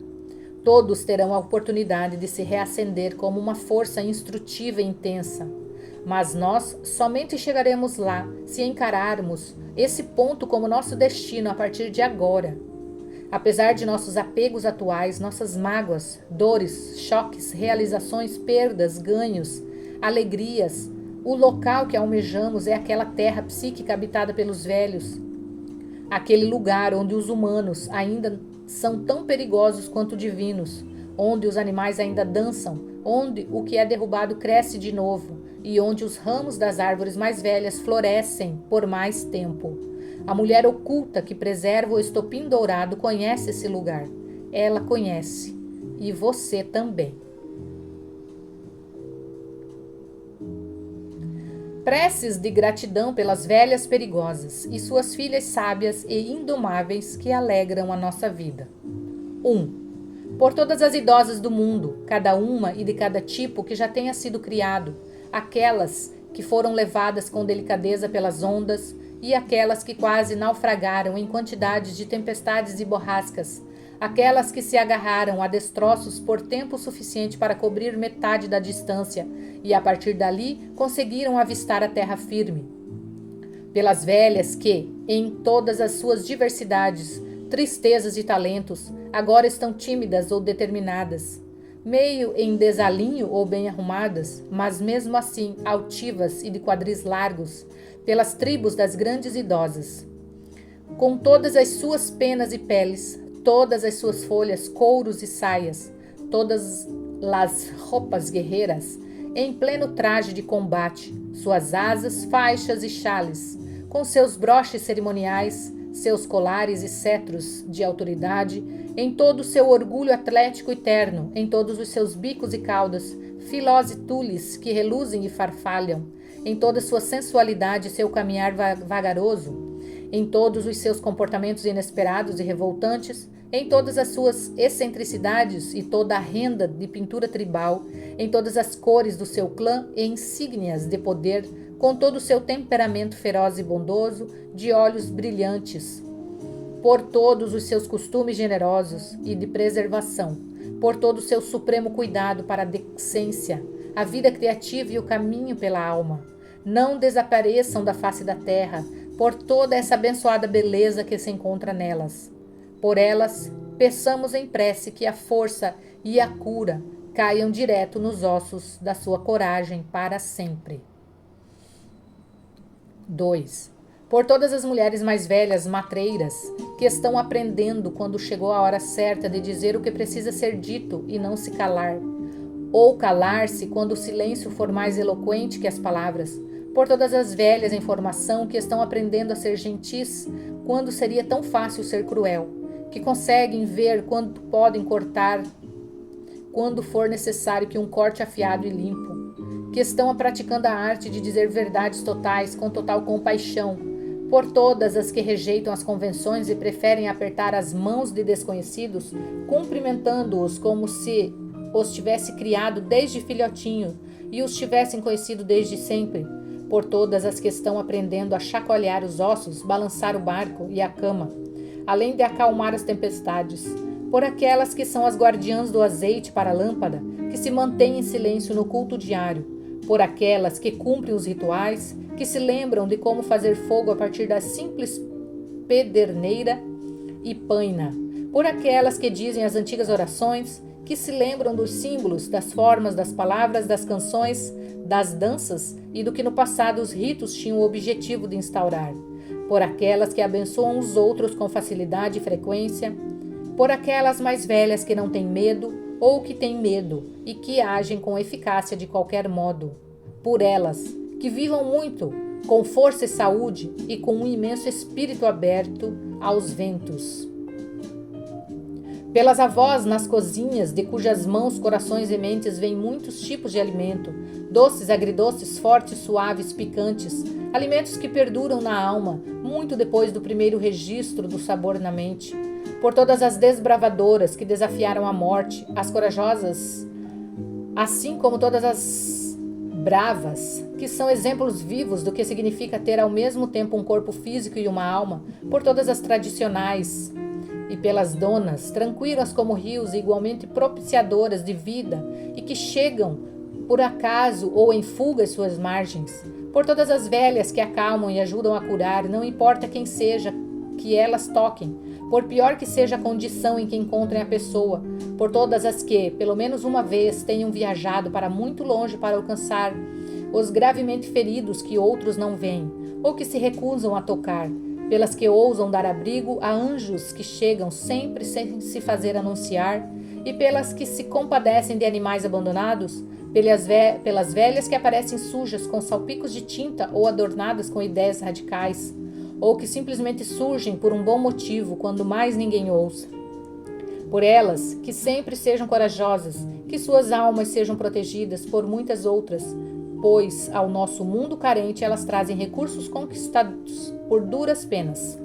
Todos terão a oportunidade de se reacender como uma força instrutiva e intensa. Mas nós somente chegaremos lá se encararmos esse ponto como nosso destino a partir de agora. Apesar de nossos apegos atuais, nossas mágoas, dores, choques, realizações, perdas, ganhos, alegrias, o local que almejamos é aquela terra psíquica habitada pelos velhos, aquele lugar onde os humanos ainda são tão perigosos quanto divinos, onde os animais ainda dançam, onde o que é derrubado cresce de novo e onde os ramos das árvores mais velhas florescem por mais tempo. A mulher oculta que preserva o estopim dourado conhece esse lugar. Ela conhece. E você também. Preces de gratidão pelas velhas perigosas e suas filhas sábias e indomáveis que alegram a nossa vida. 1. Por todas as idosas do mundo, cada uma e de cada tipo que já tenha sido criado, aquelas que foram levadas com delicadeza pelas ondas e aquelas que quase naufragaram em quantidades de tempestades e borrascas, aquelas que se agarraram a destroços por tempo suficiente para cobrir metade da distância e a partir dali conseguiram avistar a terra firme. Pelas velhas que, em todas as suas diversidades, tristezas e talentos, agora estão tímidas ou determinadas, meio em desalinho ou bem arrumadas, mas mesmo assim altivas e de quadris largos, pelas tribos das grandes idosas. Com todas as suas penas e peles, todas as suas folhas, couros e saias, todas as roupas guerreiras, em pleno traje de combate, suas asas, faixas e chales, com seus broches cerimoniais, seus colares e cetros de autoridade, em todo o seu orgulho atlético e terno, em todos os seus bicos e caudas, filós e tules que reluzem e farfalham, em toda sua sensualidade e seu caminhar vagaroso, em todos os seus comportamentos inesperados e revoltantes, em todas as suas excentricidades e toda a renda de pintura tribal, em todas as cores do seu clã e insígnias de poder, com todo o seu temperamento feroz e bondoso, de olhos brilhantes, por todos os seus costumes generosos e de preservação, por todo o seu supremo cuidado para a decência, a vida criativa e o caminho pela alma. Não desapareçam da face da terra, por toda essa abençoada beleza que se encontra nelas. Por elas, peçamos em prece que a força e a cura caiam direto nos ossos da sua coragem para sempre. 2. Por todas as mulheres mais velhas, matreiras, que estão aprendendo quando chegou a hora certa de dizer o que precisa ser dito e não se calar, ou calar-se quando o silêncio for mais eloquente que as palavras. Por todas as velhas em formação que estão aprendendo a ser gentis quando seria tão fácil ser cruel, que conseguem ver quando podem cortar, quando for necessário que um corte afiado e limpo, que estão praticando a arte de dizer verdades totais com total compaixão, por todas as que rejeitam as convenções e preferem apertar as mãos de desconhecidos, cumprimentando-os como se os tivesse criado desde filhotinho e os tivessem conhecido desde sempre, por todas as que estão aprendendo a chacoalhar os ossos, balançar o barco e a cama, além de acalmar as tempestades, por aquelas que são as guardiãs do azeite para a lâmpada, que se mantêm em silêncio no culto diário, por aquelas que cumprem os rituais, que se lembram de como fazer fogo a partir da simples pederneira e paina, por aquelas que dizem as antigas orações, que se lembram dos símbolos, das formas, das palavras, das canções, das danças e do que no passado os ritos tinham o objetivo de instaurar, por aquelas que abençoam os outros com facilidade e frequência, por aquelas mais velhas que não têm medo ou que têm medo e que agem com eficácia de qualquer modo, por elas que vivam muito, com força e saúde e com um imenso espírito aberto aos ventos. Pelas avós nas cozinhas, de cujas mãos, corações e mentes vêm muitos tipos de alimento, doces, agridoces, fortes, suaves, picantes, alimentos que perduram na alma, muito depois do primeiro registro do sabor na mente. Por todas as desbravadoras que desafiaram a morte, as corajosas, assim como todas as bravas, que são exemplos vivos do que significa ter ao mesmo tempo um corpo físico e uma alma, por todas as tradicionais, e pelas donas, tranquilas como rios e igualmente propiciadoras de vida e que chegam por acaso ou em fuga às suas margens, por todas as velhas que acalmam e ajudam a curar, não importa quem seja que elas toquem, por pior que seja a condição em que encontrem a pessoa, por todas as que, pelo menos uma vez, tenham viajado para muito longe para alcançar os gravemente feridos que outros não veem, ou que se recusam a tocar, pelas que ousam dar abrigo a anjos que chegam sempre sem se fazer anunciar, e pelas que se compadecem de animais abandonados, pelas velhas que aparecem sujas com salpicos de tinta ou adornadas com ideias radicais, ou que simplesmente surgem por um bom motivo quando mais ninguém ouça. Por elas, que sempre sejam corajosas, que suas almas sejam protegidas por muitas outras, pois ao nosso mundo carente elas trazem recursos conquistados por duras penas.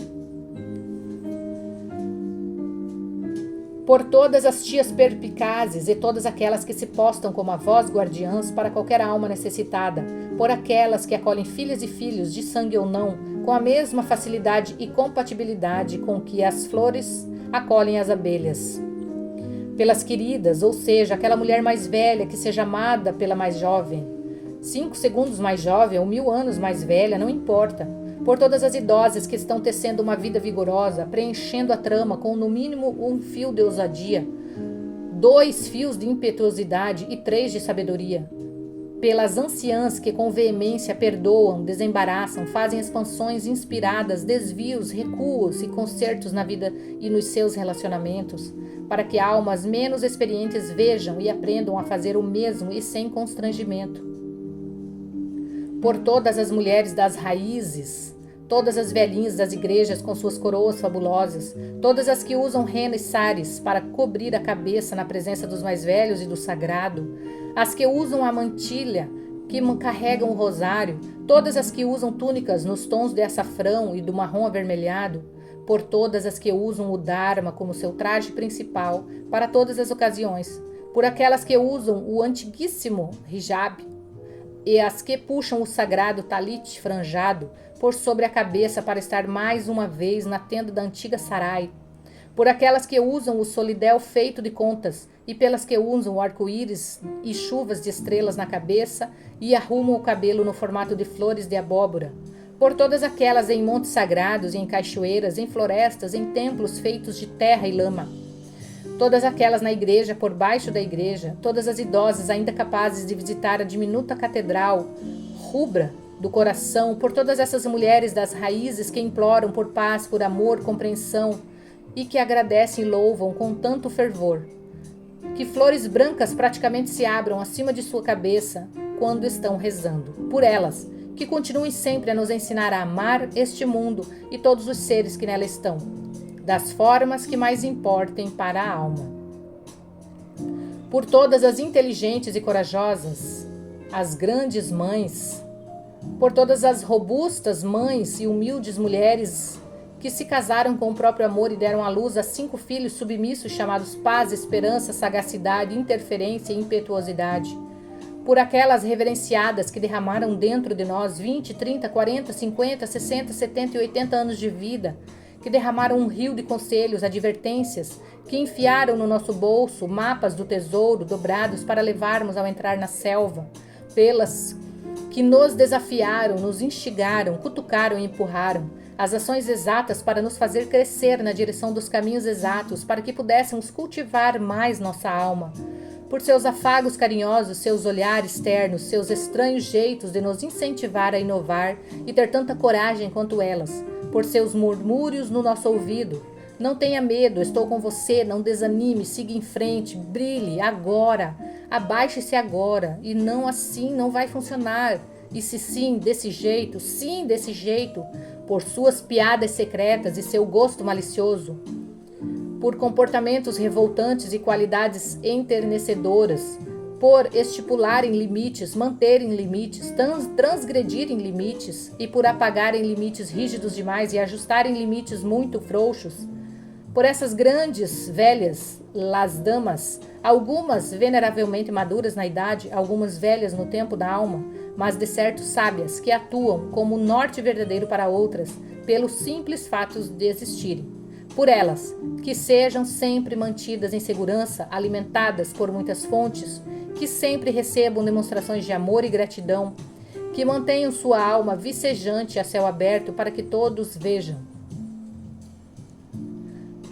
Por todas as tias perspicazes e todas aquelas que se postam como avós guardiãs para qualquer alma necessitada, por aquelas que acolhem filhas e filhos, de sangue ou não, com a mesma facilidade e compatibilidade com que as flores acolhem as abelhas. Pelas queridas, ou seja, aquela mulher mais velha que seja amada pela mais jovem, 5 segundos mais jovem ou 1000 anos mais velha, não importa. Por todas as idosas que estão tecendo uma vida vigorosa, preenchendo a trama com no mínimo um fio de ousadia, 2 fios de impetuosidade e 3 de sabedoria. pelas anciãs que com veemência perdoam, desembaraçam, fazem expansões inspiradas, desvios, recuos e consertos na vida e nos seus relacionamentos, para que almas menos experientes vejam e aprendam a fazer o mesmo e sem constrangimento. Por todas as mulheres das raízes, todas as velhinhas das igrejas com suas coroas fabulosas, todas as que usam rena e sares para cobrir a cabeça na presença dos mais velhos e do sagrado, as que usam a mantilha, que carregam o rosário, todas as que usam túnicas nos tons de açafrão e do marrom avermelhado, por todas as que usam o dharma como seu traje principal para todas as ocasiões, por aquelas que usam o antiguíssimo hijab, e as que puxam o sagrado talit franjado por sobre a cabeça para estar mais uma vez na tenda da antiga Sarai, por aquelas que usam o solidel feito de contas e pelas que usam o arco-íris e chuvas de estrelas na cabeça e arrumam o cabelo no formato de flores de abóbora, por todas aquelas em montes sagrados e em cachoeiras, em florestas, em templos feitos de terra e lama, todas aquelas na igreja, por baixo da igreja, todas as idosas ainda capazes de visitar a diminuta catedral rubra do coração, por todas essas mulheres das raízes que imploram por paz, por amor, compreensão e que agradecem e louvam com tanto fervor, que flores brancas praticamente se abram acima de sua cabeça quando estão rezando. Por elas, que continuem sempre a nos ensinar a amar este mundo e todos os seres que nela estão, das formas que mais importem para a alma. Por todas as inteligentes e corajosas, as grandes mães, por todas as robustas mães e humildes mulheres que se casaram com o próprio amor e deram à luz a 5 filhos submissos chamados paz, esperança, sagacidade, interferência e impetuosidade, por aquelas reverenciadas que derramaram dentro de nós 20, 30, 40, 50, 60, 70 e 80 anos de vida, que derramaram um rio de conselhos, advertências, que enfiaram no nosso bolso mapas do tesouro dobrados para levarmos ao entrar na selva, pelas que nos desafiaram, nos instigaram, cutucaram e empurraram, as ações exatas para nos fazer crescer na direção dos caminhos exatos, para que pudéssemos cultivar mais nossa alma, por seus afagos carinhosos, seus olhares ternos, seus estranhos jeitos de nos incentivar a inovar e ter tanta coragem quanto elas, por seus murmúrios no nosso ouvido. Não tenha medo, estou com você, não desanime, siga em frente, brilhe, agora, abaixe-se agora, e não assim não vai funcionar. E se sim, desse jeito, por suas piadas secretas e seu gosto malicioso, por comportamentos revoltantes e qualidades enternecedoras, por estipularem limites, manterem limites, transgredirem limites e por apagarem limites rígidos demais e ajustarem limites muito frouxos, por essas grandes, velhas, las damas, algumas veneravelmente maduras na idade, algumas velhas no tempo da alma, mas de certo sábias, que atuam como norte verdadeiro para outras, pelos simples fatos de existirem. Por elas, que sejam sempre mantidas em segurança, alimentadas por muitas fontes, que sempre recebam demonstrações de amor e gratidão, que mantenham sua alma vicejante a céu aberto para que todos vejam.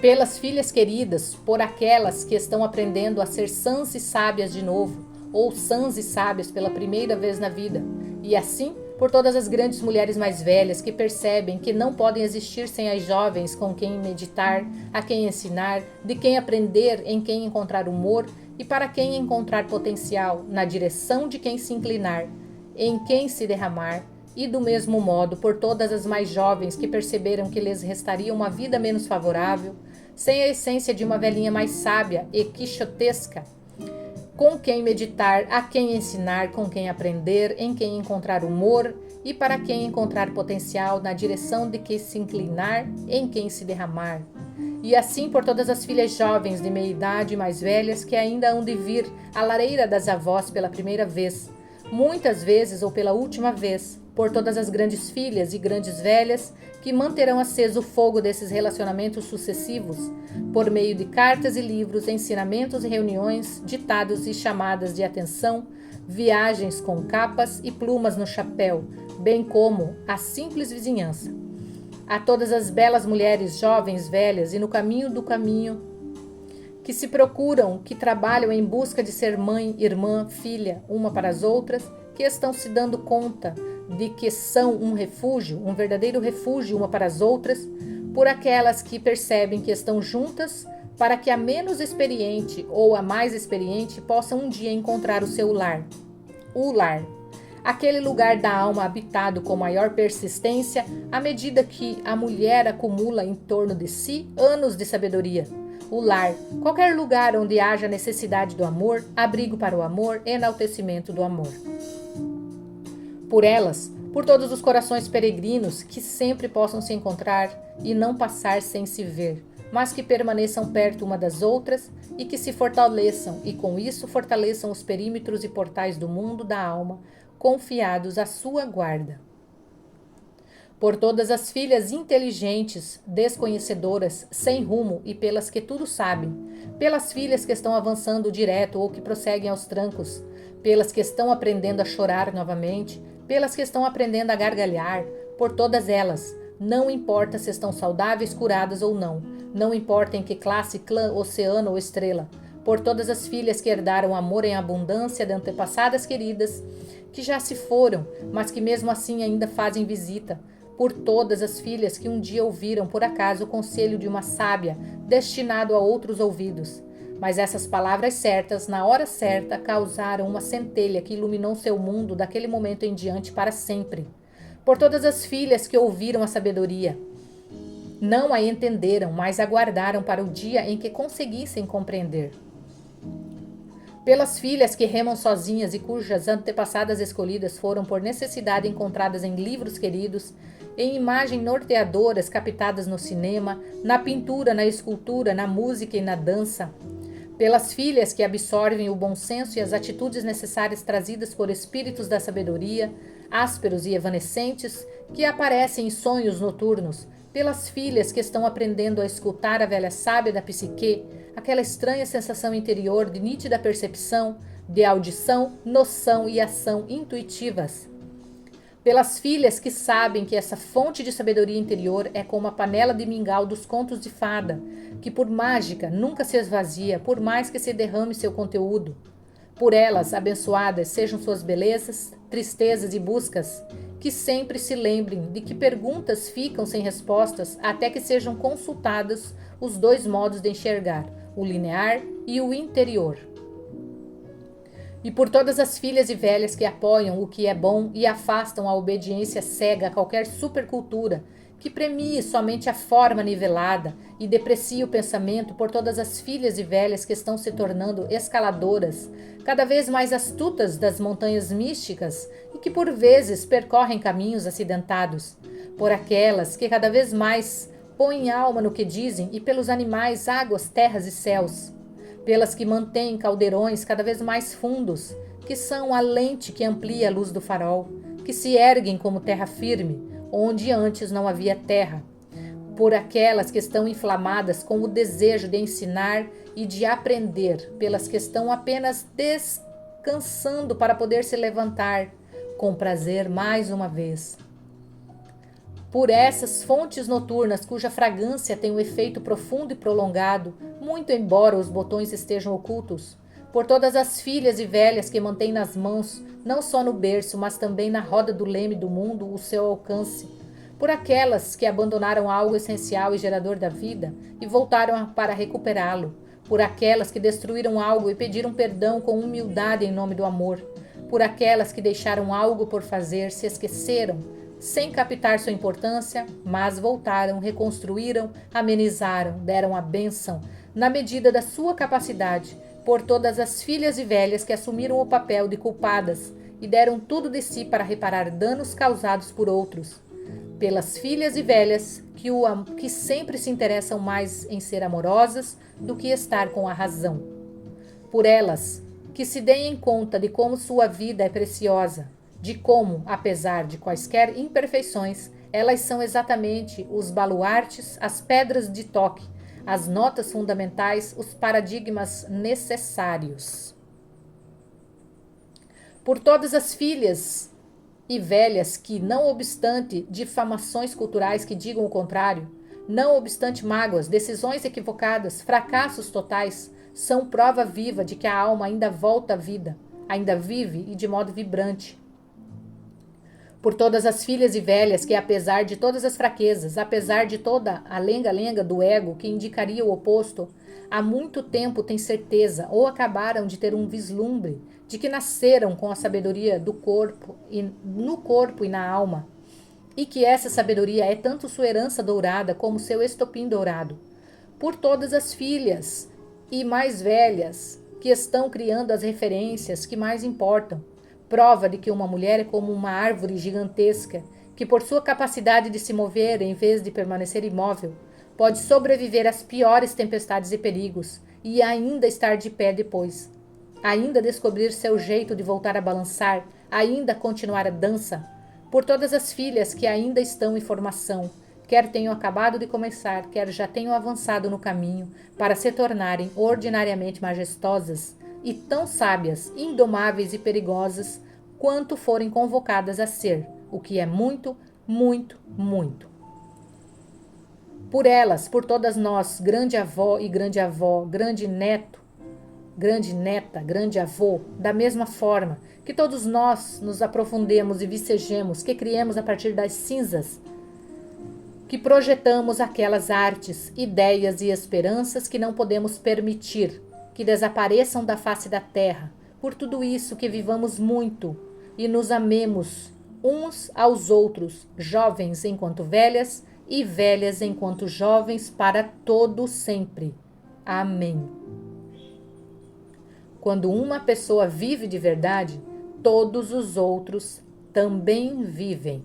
Pelas filhas queridas, por aquelas que estão aprendendo a ser sãs e sábias de novo, ou sãs e sábias pela primeira vez na vida, e assim por todas as grandes mulheres mais velhas que percebem que não podem existir sem as jovens com quem meditar, a quem ensinar, de quem aprender, em quem encontrar humor e para quem encontrar potencial, na direção de quem se inclinar, em quem se derramar, e do mesmo modo por todas as mais jovens que perceberam que lhes restaria uma vida menos favorável, sem a essência de uma velhinha mais sábia e quixotesca, com quem meditar, a quem ensinar, com quem aprender, em quem encontrar humor e para quem encontrar potencial, na direção de quem se inclinar, em quem se derramar. E assim por todas as filhas jovens de meia idade e mais velhas que ainda hão de vir à lareira das avós pela primeira vez, muitas vezes ou pela última vez, por todas as grandes filhas e grandes velhas que manterão aceso o fogo desses relacionamentos sucessivos, por meio de cartas e livros, ensinamentos e reuniões, ditados e chamadas de atenção, viagens com capas e plumas no chapéu, bem como a simples vizinhança. A todas as belas mulheres, jovens, velhas e no caminho do caminho, que se procuram, que trabalham em busca de ser mãe, irmã, filha, uma para as outras, que estão se dando conta de que são um refúgio, um verdadeiro refúgio uma para as outras, por aquelas que percebem que estão juntas para que a menos experiente ou a mais experiente possam um dia encontrar o seu lar. O lar. Aquele lugar da alma habitado com maior persistência à medida que a mulher acumula em torno de si anos de sabedoria. O lar, qualquer lugar onde haja necessidade do amor, abrigo para o amor, enaltecimento do amor. Por elas, por todos os corações peregrinos que sempre possam se encontrar e não passar sem se ver, mas que permaneçam perto uma das outras e que se fortaleçam e com isso fortaleçam os perímetros e portais do mundo da alma, confiados à sua guarda. Por todas as filhas inteligentes, desconhecedoras, sem rumo e pelas que tudo sabem, pelas filhas que estão avançando direto ou que prosseguem aos trancos, pelas que estão aprendendo a chorar novamente, pelas que estão aprendendo a gargalhar, por todas elas, não importa se estão saudáveis, curadas ou não, não importa em que classe, clã, oceano ou estrela, por todas as filhas que herdaram amor em abundância de antepassadas queridas, que já se foram, mas que mesmo assim ainda fazem visita, por todas as filhas que um dia ouviram por acaso o conselho de uma sábia destinado a outros ouvidos. Mas essas palavras certas, na hora certa, causaram uma centelha que iluminou seu mundo daquele momento em diante para sempre. Por todas as filhas que ouviram a sabedoria, não a entenderam, mas aguardaram para o dia em que conseguissem compreender. Pelas filhas que remam sozinhas e cujas antepassadas escolhidas foram por necessidade encontradas em livros queridos, em imagens norteadoras captadas no cinema, na pintura, na escultura, na música e na dança. Pelas filhas que absorvem o bom senso e as atitudes necessárias trazidas por espíritos da sabedoria, ásperos e evanescentes, que aparecem em sonhos noturnos, pelas filhas que estão aprendendo a escutar a velha sábia da psique, aquela estranha sensação interior de nítida percepção, de audição, noção e ação intuitivas. Pelas filhas que sabem que essa fonte de sabedoria interior é como a panela de mingau dos contos de fada, que por mágica nunca se esvazia, por mais que se derrame seu conteúdo. Por elas, abençoadas sejam suas belezas, tristezas e buscas, que sempre se lembrem de que perguntas ficam sem respostas até que sejam consultados os dois modos de enxergar, o linear e o interior. E por todas as filhas e velhas que apoiam o que é bom e afastam a obediência cega a qualquer supercultura, que premie somente a forma nivelada e deprecie o pensamento, por todas as filhas e velhas que estão se tornando escaladoras, cada vez mais astutas das montanhas místicas e que por vezes percorrem caminhos acidentados, por aquelas que cada vez mais põem alma no que dizem e pelos animais, águas, terras e céus, pelas que mantêm caldeirões cada vez mais fundos, que são a lente que amplia a luz do farol, que se erguem como terra firme, onde antes não havia terra, por aquelas que estão inflamadas com o desejo de ensinar e de aprender, pelas que estão apenas descansando para poder se levantar com prazer mais uma vez. Por essas fontes noturnas cuja fragrância tem um efeito profundo e prolongado, muito embora os botões estejam ocultos, por todas as filhas e velhas que mantêm nas mãos, não só no berço, mas também na roda do leme do mundo, o seu alcance, por aquelas que abandonaram algo essencial e gerador da vida e voltaram para recuperá-lo, por aquelas que destruíram algo e pediram perdão com humildade em nome do amor, por aquelas que deixaram algo por fazer, se esqueceram, sem captar sua importância, mas voltaram, reconstruíram, amenizaram, deram a bênção, na medida da sua capacidade, por todas as filhas e velhas que assumiram o papel de culpadas e deram tudo de si para reparar danos causados por outros, pelas filhas e velhas que sempre se interessam mais em ser amorosas do que estar com a razão, por elas que se deem conta de como sua vida é preciosa, de como, apesar de quaisquer imperfeições, elas são exatamente os baluartes, as pedras de toque, as notas fundamentais, os paradigmas necessários. Por todas as filhas e velhas que, não obstante difamações culturais que digam o contrário, não obstante mágoas, decisões equivocadas, fracassos totais, são prova viva de que a alma ainda volta à vida, ainda vive e de modo vibrante. Por todas as filhas e velhas que, apesar de todas as fraquezas, apesar de toda a lenga-lenga do ego que indicaria o oposto, há muito tempo têm certeza ou acabaram de ter um vislumbre de que nasceram com a sabedoria do corpo e no corpo e na alma, e que essa sabedoria é tanto sua herança dourada como seu estopim dourado. Por todas as filhas e mais velhas que estão criando as referências que mais importam, prova de que uma mulher é como uma árvore gigantesca que, por sua capacidade de se mover em vez de permanecer imóvel, pode sobreviver às piores tempestades e perigos e ainda estar de pé depois, ainda descobrir seu jeito de voltar a balançar, ainda continuar a dança. Por todas as filhas que ainda estão em formação, quer tenham acabado de começar, quer já tenham avançado no caminho para se tornarem ordinariamente majestosas e tão sábias, indomáveis e perigosas quanto forem convocadas a ser, o que é muito, muito, muito. Por elas, por todas nós, grande avó e grande avó, grande neto, grande neta, grande avô, da mesma forma que todos nós nos aprofundemos e vicejemos, que criemos a partir das cinzas, que projetamos aquelas artes, ideias e esperanças que não podemos permitir que desapareçam da face da terra. Por tudo isso, que vivamos muito e nos amemos uns aos outros, jovens enquanto velhas e velhas enquanto jovens, para todo sempre. Amém. Quando uma pessoa vive de verdade, todos os outros também vivem.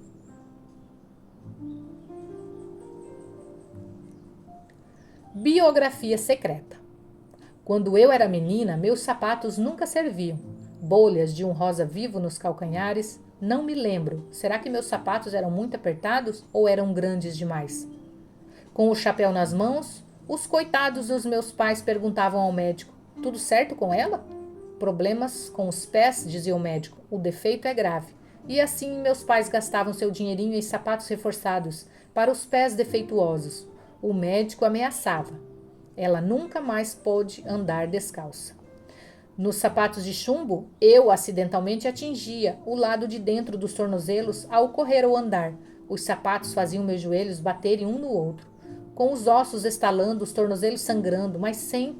Biografia secreta. Quando eu era menina, meus sapatos nunca serviam. Bolhas de um rosa vivo nos calcanhares, não me lembro. Será que meus sapatos eram muito apertados ou eram grandes demais? Com o chapéu nas mãos, os coitados dos meus pais perguntavam ao médico: tudo certo com ela? Problemas com os pés, dizia o médico. O defeito é grave. E assim meus pais gastavam seu dinheirinho em sapatos reforçados para os pés defeituosos. O médico ameaçava. Ela nunca mais pôde andar descalça. Nos sapatos de chumbo, eu acidentalmente atingia o lado de dentro dos tornozelos ao correr ou andar. Os sapatos faziam meus joelhos baterem um no outro, com os ossos estalando, os tornozelos sangrando, mas sem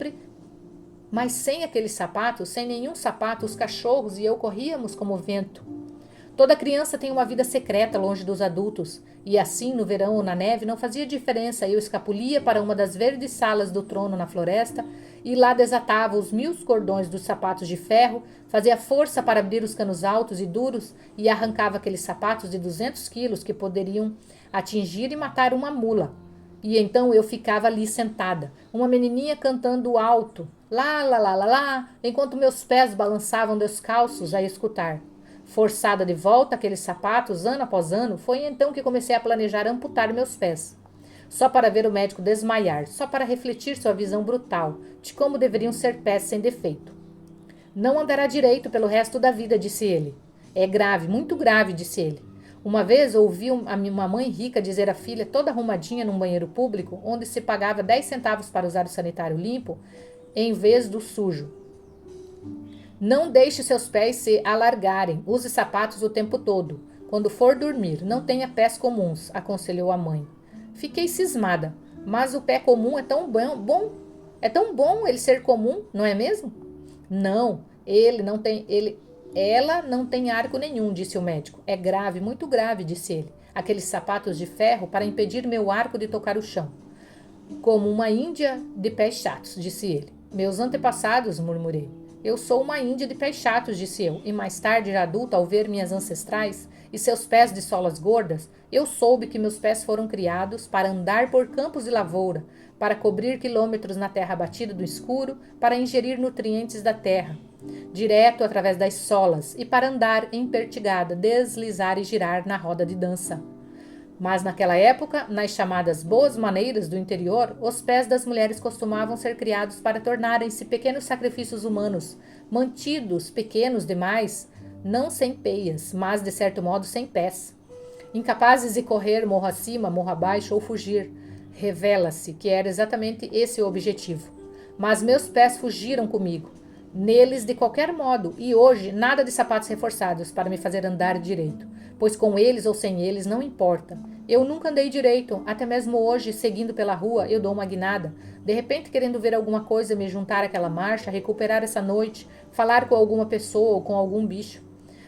aqueles sapatos, sem nenhum sapato, os cachorros e eu corríamos como o vento. Toda criança tem uma vida secreta longe dos adultos, e assim, no verão ou na neve, não fazia diferença. Eu escapulia para uma das verdes salas do trono na floresta, e lá desatava os 1000 cordões dos sapatos de ferro, fazia força para abrir os canos altos e duros, e arrancava aqueles sapatos de 200 quilos que poderiam atingir e matar uma mula. E então eu ficava ali sentada, uma menininha cantando alto, lá, lá, lá, lá, lá, enquanto meus pés balançavam descalços a escutar. Forçada de volta aqueles sapatos ano após ano, foi então que comecei a planejar amputar meus pés. Só para ver o médico desmaiar, só para refletir sua visão brutal de como deveriam ser pés sem defeito. Não andará direito pelo resto da vida, disse ele. É grave, muito grave, disse ele. Uma vez ouvi uma mãe rica dizer à filha, toda arrumadinha num banheiro público, onde se pagava 10 centavos para usar o sanitário limpo, em vez do sujo: não deixe seus pés se alargarem. Use sapatos o tempo todo. Quando for dormir, não tenha pés comuns, aconselhou a mãe. Fiquei cismada. Mas o pé comum é tão bom. É tão bom ele ser comum, não é mesmo? Não, ela não tem arco nenhum, disse o médico. É grave, muito grave, disse ele. Aqueles sapatos de ferro para impedir meu arco de tocar o chão. Como uma índia de pés chatos, disse ele. Meus antepassados, murmurei. Eu sou uma índia de pés chatos, disse eu, e mais tarde, já adulta, ao ver minhas ancestrais e seus pés de solas gordas, eu soube que meus pés foram criados para andar por campos de lavoura, para cobrir quilômetros na terra batida do escuro, para ingerir nutrientes da terra, direto através das solas, e para andar empertigada, deslizar e girar na roda de dança. Mas naquela época, nas chamadas boas maneiras do interior, os pés das mulheres costumavam ser criados para tornarem-se pequenos sacrifícios humanos, mantidos pequenos demais, não sem peias, mas de certo modo sem pés. Incapazes de correr morro acima, morro abaixo ou fugir. Revela-se que era exatamente esse o objetivo. Mas meus pés fugiram comigo. neles de qualquer modo, e hoje nada de sapatos reforçados para me fazer andar direito, pois com eles ou sem eles não importa. Eu nunca andei direito, até mesmo hoje, seguindo pela rua, eu dou uma guinada, de repente querendo ver alguma coisa, me juntar àquela marcha, recuperar essa noite, falar com alguma pessoa ou com algum bicho.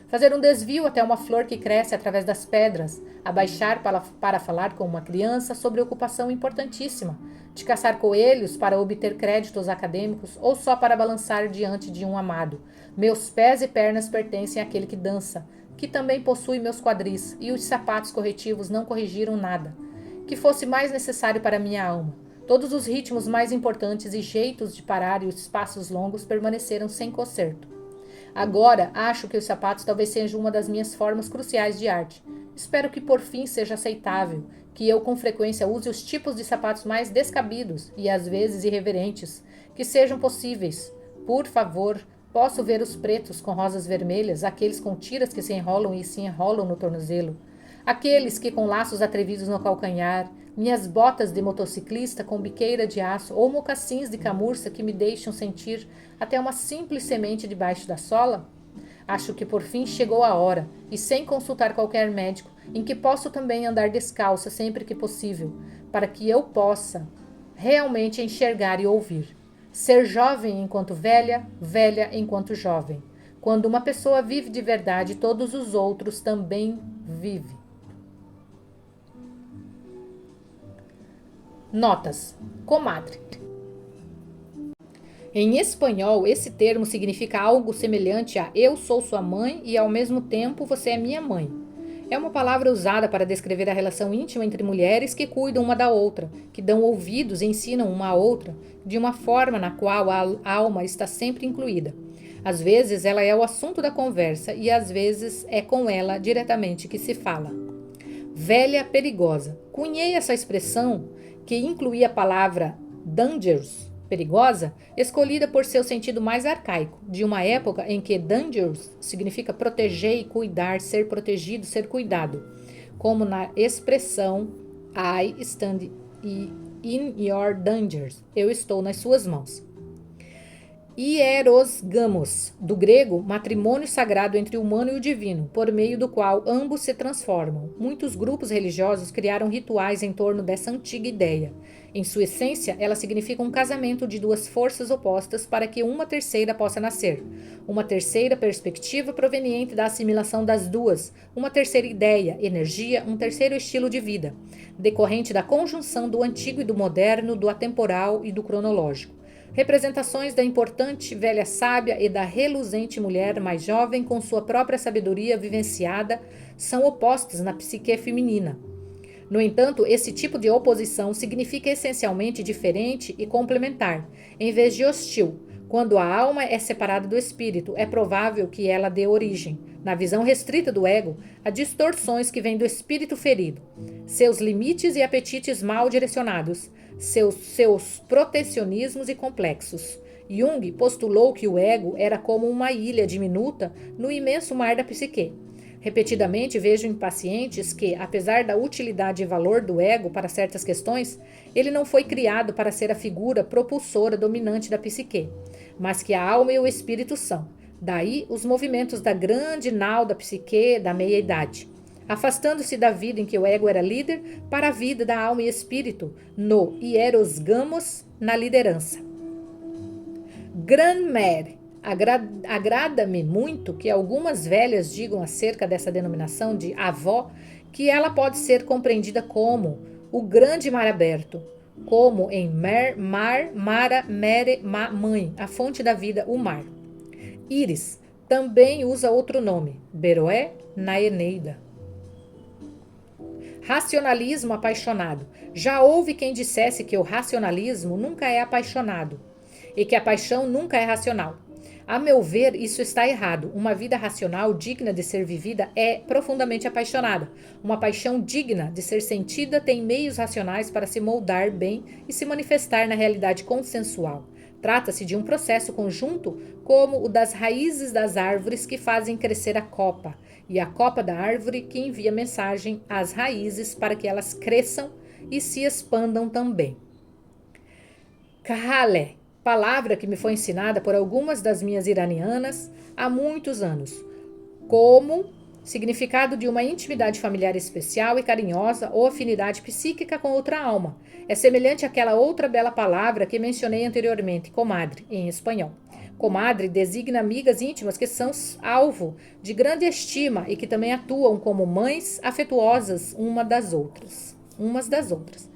Fazer um desvio até uma flor que cresce através das pedras, abaixar para falar com uma criança sobre ocupação importantíssima, de caçar coelhos para obter créditos acadêmicos ou só para balançar diante de um amado. Meus pés e pernas pertencem àquele que dança, que também possui meus quadris, e os sapatos corretivos não corrigiram nada. Que fosse mais necessário para minha alma. Todos os ritmos mais importantes e jeitos de parar e os passos longos permaneceram sem conserto. Agora, acho que os sapatos talvez sejam uma das minhas formas cruciais de arte. Espero que por fim seja aceitável, que eu com frequência use os tipos de sapatos mais descabidos e às vezes irreverentes, que sejam possíveis. Por favor, posso ver os pretos com rosas vermelhas, aqueles com tiras que se enrolam e se enrolam no tornozelo, aqueles que com laços atrevidos no calcanhar, minhas botas de motociclista com biqueira de aço ou mocassins de camurça que me deixam sentir até uma simples semente debaixo da sola? Acho que por fim chegou a hora, e sem consultar qualquer médico, em que posso também andar descalça sempre que possível, para que eu possa realmente enxergar e ouvir. Ser jovem enquanto velha, velha enquanto jovem. Quando uma pessoa vive de verdade, todos os outros também vivem. Notas. Comadre. Em espanhol, esse termo significa algo semelhante a eu sou sua mãe e ao mesmo tempo você é minha mãe. É uma palavra usada para descrever a relação íntima entre mulheres que cuidam uma da outra, que dão ouvidos e ensinam uma à outra, de uma forma na qual a alma está sempre incluída. Às vezes ela é o assunto da conversa e às vezes é com ela diretamente que se fala. Velha perigosa. Cunhei essa expressão, que incluía a palavra dangerous, perigosa, escolhida por seu sentido mais arcaico, de uma época em que dangerous significa proteger e cuidar, ser protegido, ser cuidado, como na expressão I stand in your dangers, eu estou nas suas mãos. Hierosgamos, do grego, matrimônio sagrado entre o humano e o divino, por meio do qual ambos se transformam. Muitos grupos religiosos criaram rituais em torno dessa antiga ideia. Em sua essência, ela significa um casamento de duas forças opostas para que uma terceira possa nascer. Uma terceira perspectiva proveniente da assimilação das duas, uma terceira ideia, energia, um terceiro estilo de vida, decorrente da conjunção do antigo e do moderno, do atemporal e do cronológico. Representações da importante velha sábia e da reluzente mulher mais jovem com sua própria sabedoria vivenciada são opostas na psique feminina. No entanto, esse tipo de oposição significa essencialmente diferente e complementar, em vez de hostil. Quando a alma é separada do espírito, é provável que ela dê origem, na visão restrita do ego, a distorções que vêm do espírito ferido, seus limites e apetites mal direcionados, seus protecionismos e complexos. Jung postulou que o ego era como uma ilha diminuta no imenso mar da psique. Repetidamente vejo em pacientes que, apesar da utilidade e valor do ego para certas questões, ele não foi criado para ser a figura propulsora dominante da psique, mas que a alma e o espírito são. Daí os movimentos da grande nau da psique da meia-idade, afastando-se da vida em que o ego era líder para a vida da alma e espírito, no hierosgamos, na liderança. Grand-mère. Agrada-me muito que algumas velhas digam acerca dessa denominação de avó que ela pode ser compreendida como o grande mar aberto, como em mar, mara, mere, mãe, a fonte da vida, o mar. Íris também usa outro nome, Beroé na Eneida. Racionalismo apaixonado. Já houve quem dissesse que o racionalismo nunca é apaixonado e que a paixão nunca é racional. A meu ver, isso está errado. Uma vida racional digna de ser vivida é profundamente apaixonada. Uma paixão digna de ser sentida tem meios racionais para se moldar bem e se manifestar na realidade consensual. Trata-se de um processo conjunto como o das raízes das árvores que fazem crescer a copa, e a copa da árvore que envia mensagem às raízes para que elas cresçam e se expandam também. Kahale. palavra que me foi ensinada por algumas das minhas iranianas há muitos anos, como significado de uma intimidade familiar especial e carinhosa ou afinidade psíquica com outra alma. É semelhante àquela outra bela palavra que mencionei anteriormente, comadre, em espanhol. Comadre designa amigas íntimas que são alvo de grande estima e que também atuam como mães afetuosas umas das outras.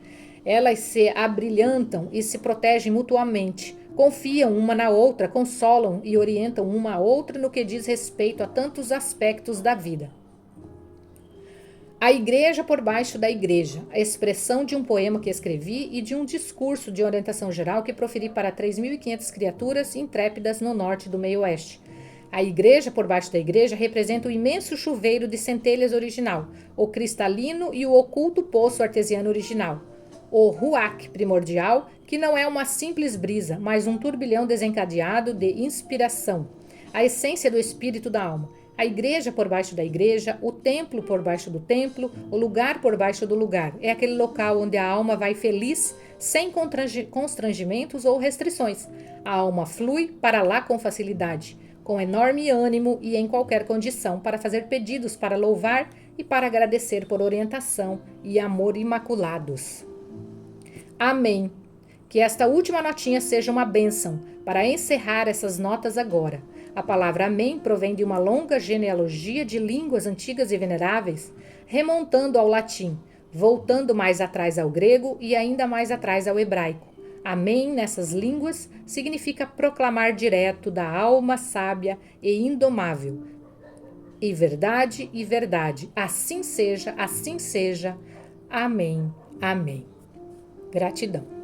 Elas se abrilhantam e se protegem mutuamente, confiam uma na outra, consolam e orientam uma a outra no que diz respeito a tantos aspectos da vida. A igreja por baixo da igreja, a expressão de um poema que escrevi e de um discurso de orientação geral que proferi para 3.500 criaturas intrépidas no norte do meio-oeste. A igreja por baixo da igreja representa o imenso chuveiro de centelhas original, o cristalino e o oculto poço artesiano original, o ruach primordial, que não é uma simples brisa, mas um turbilhão desencadeado de inspiração, a essência do espírito da alma. A igreja por baixo da igreja, o templo por baixo do templo, o lugar por baixo do lugar. É aquele local onde a alma vai feliz, sem constrangimentos ou restrições. A alma flui para lá com facilidade, com enorme ânimo e em qualquer condição, para fazer pedidos, para louvar e para agradecer por orientação e amor imaculados. Amém. Que esta última notinha seja uma bênção para encerrar essas notas agora. A palavra amém provém de uma longa genealogia de línguas antigas e veneráveis, remontando ao latim, voltando mais atrás ao grego e ainda mais atrás ao hebraico. Amém nessas línguas significa proclamar direto da alma sábia e indomável. E verdade, assim seja, assim seja. Amém, amém. Gratidão.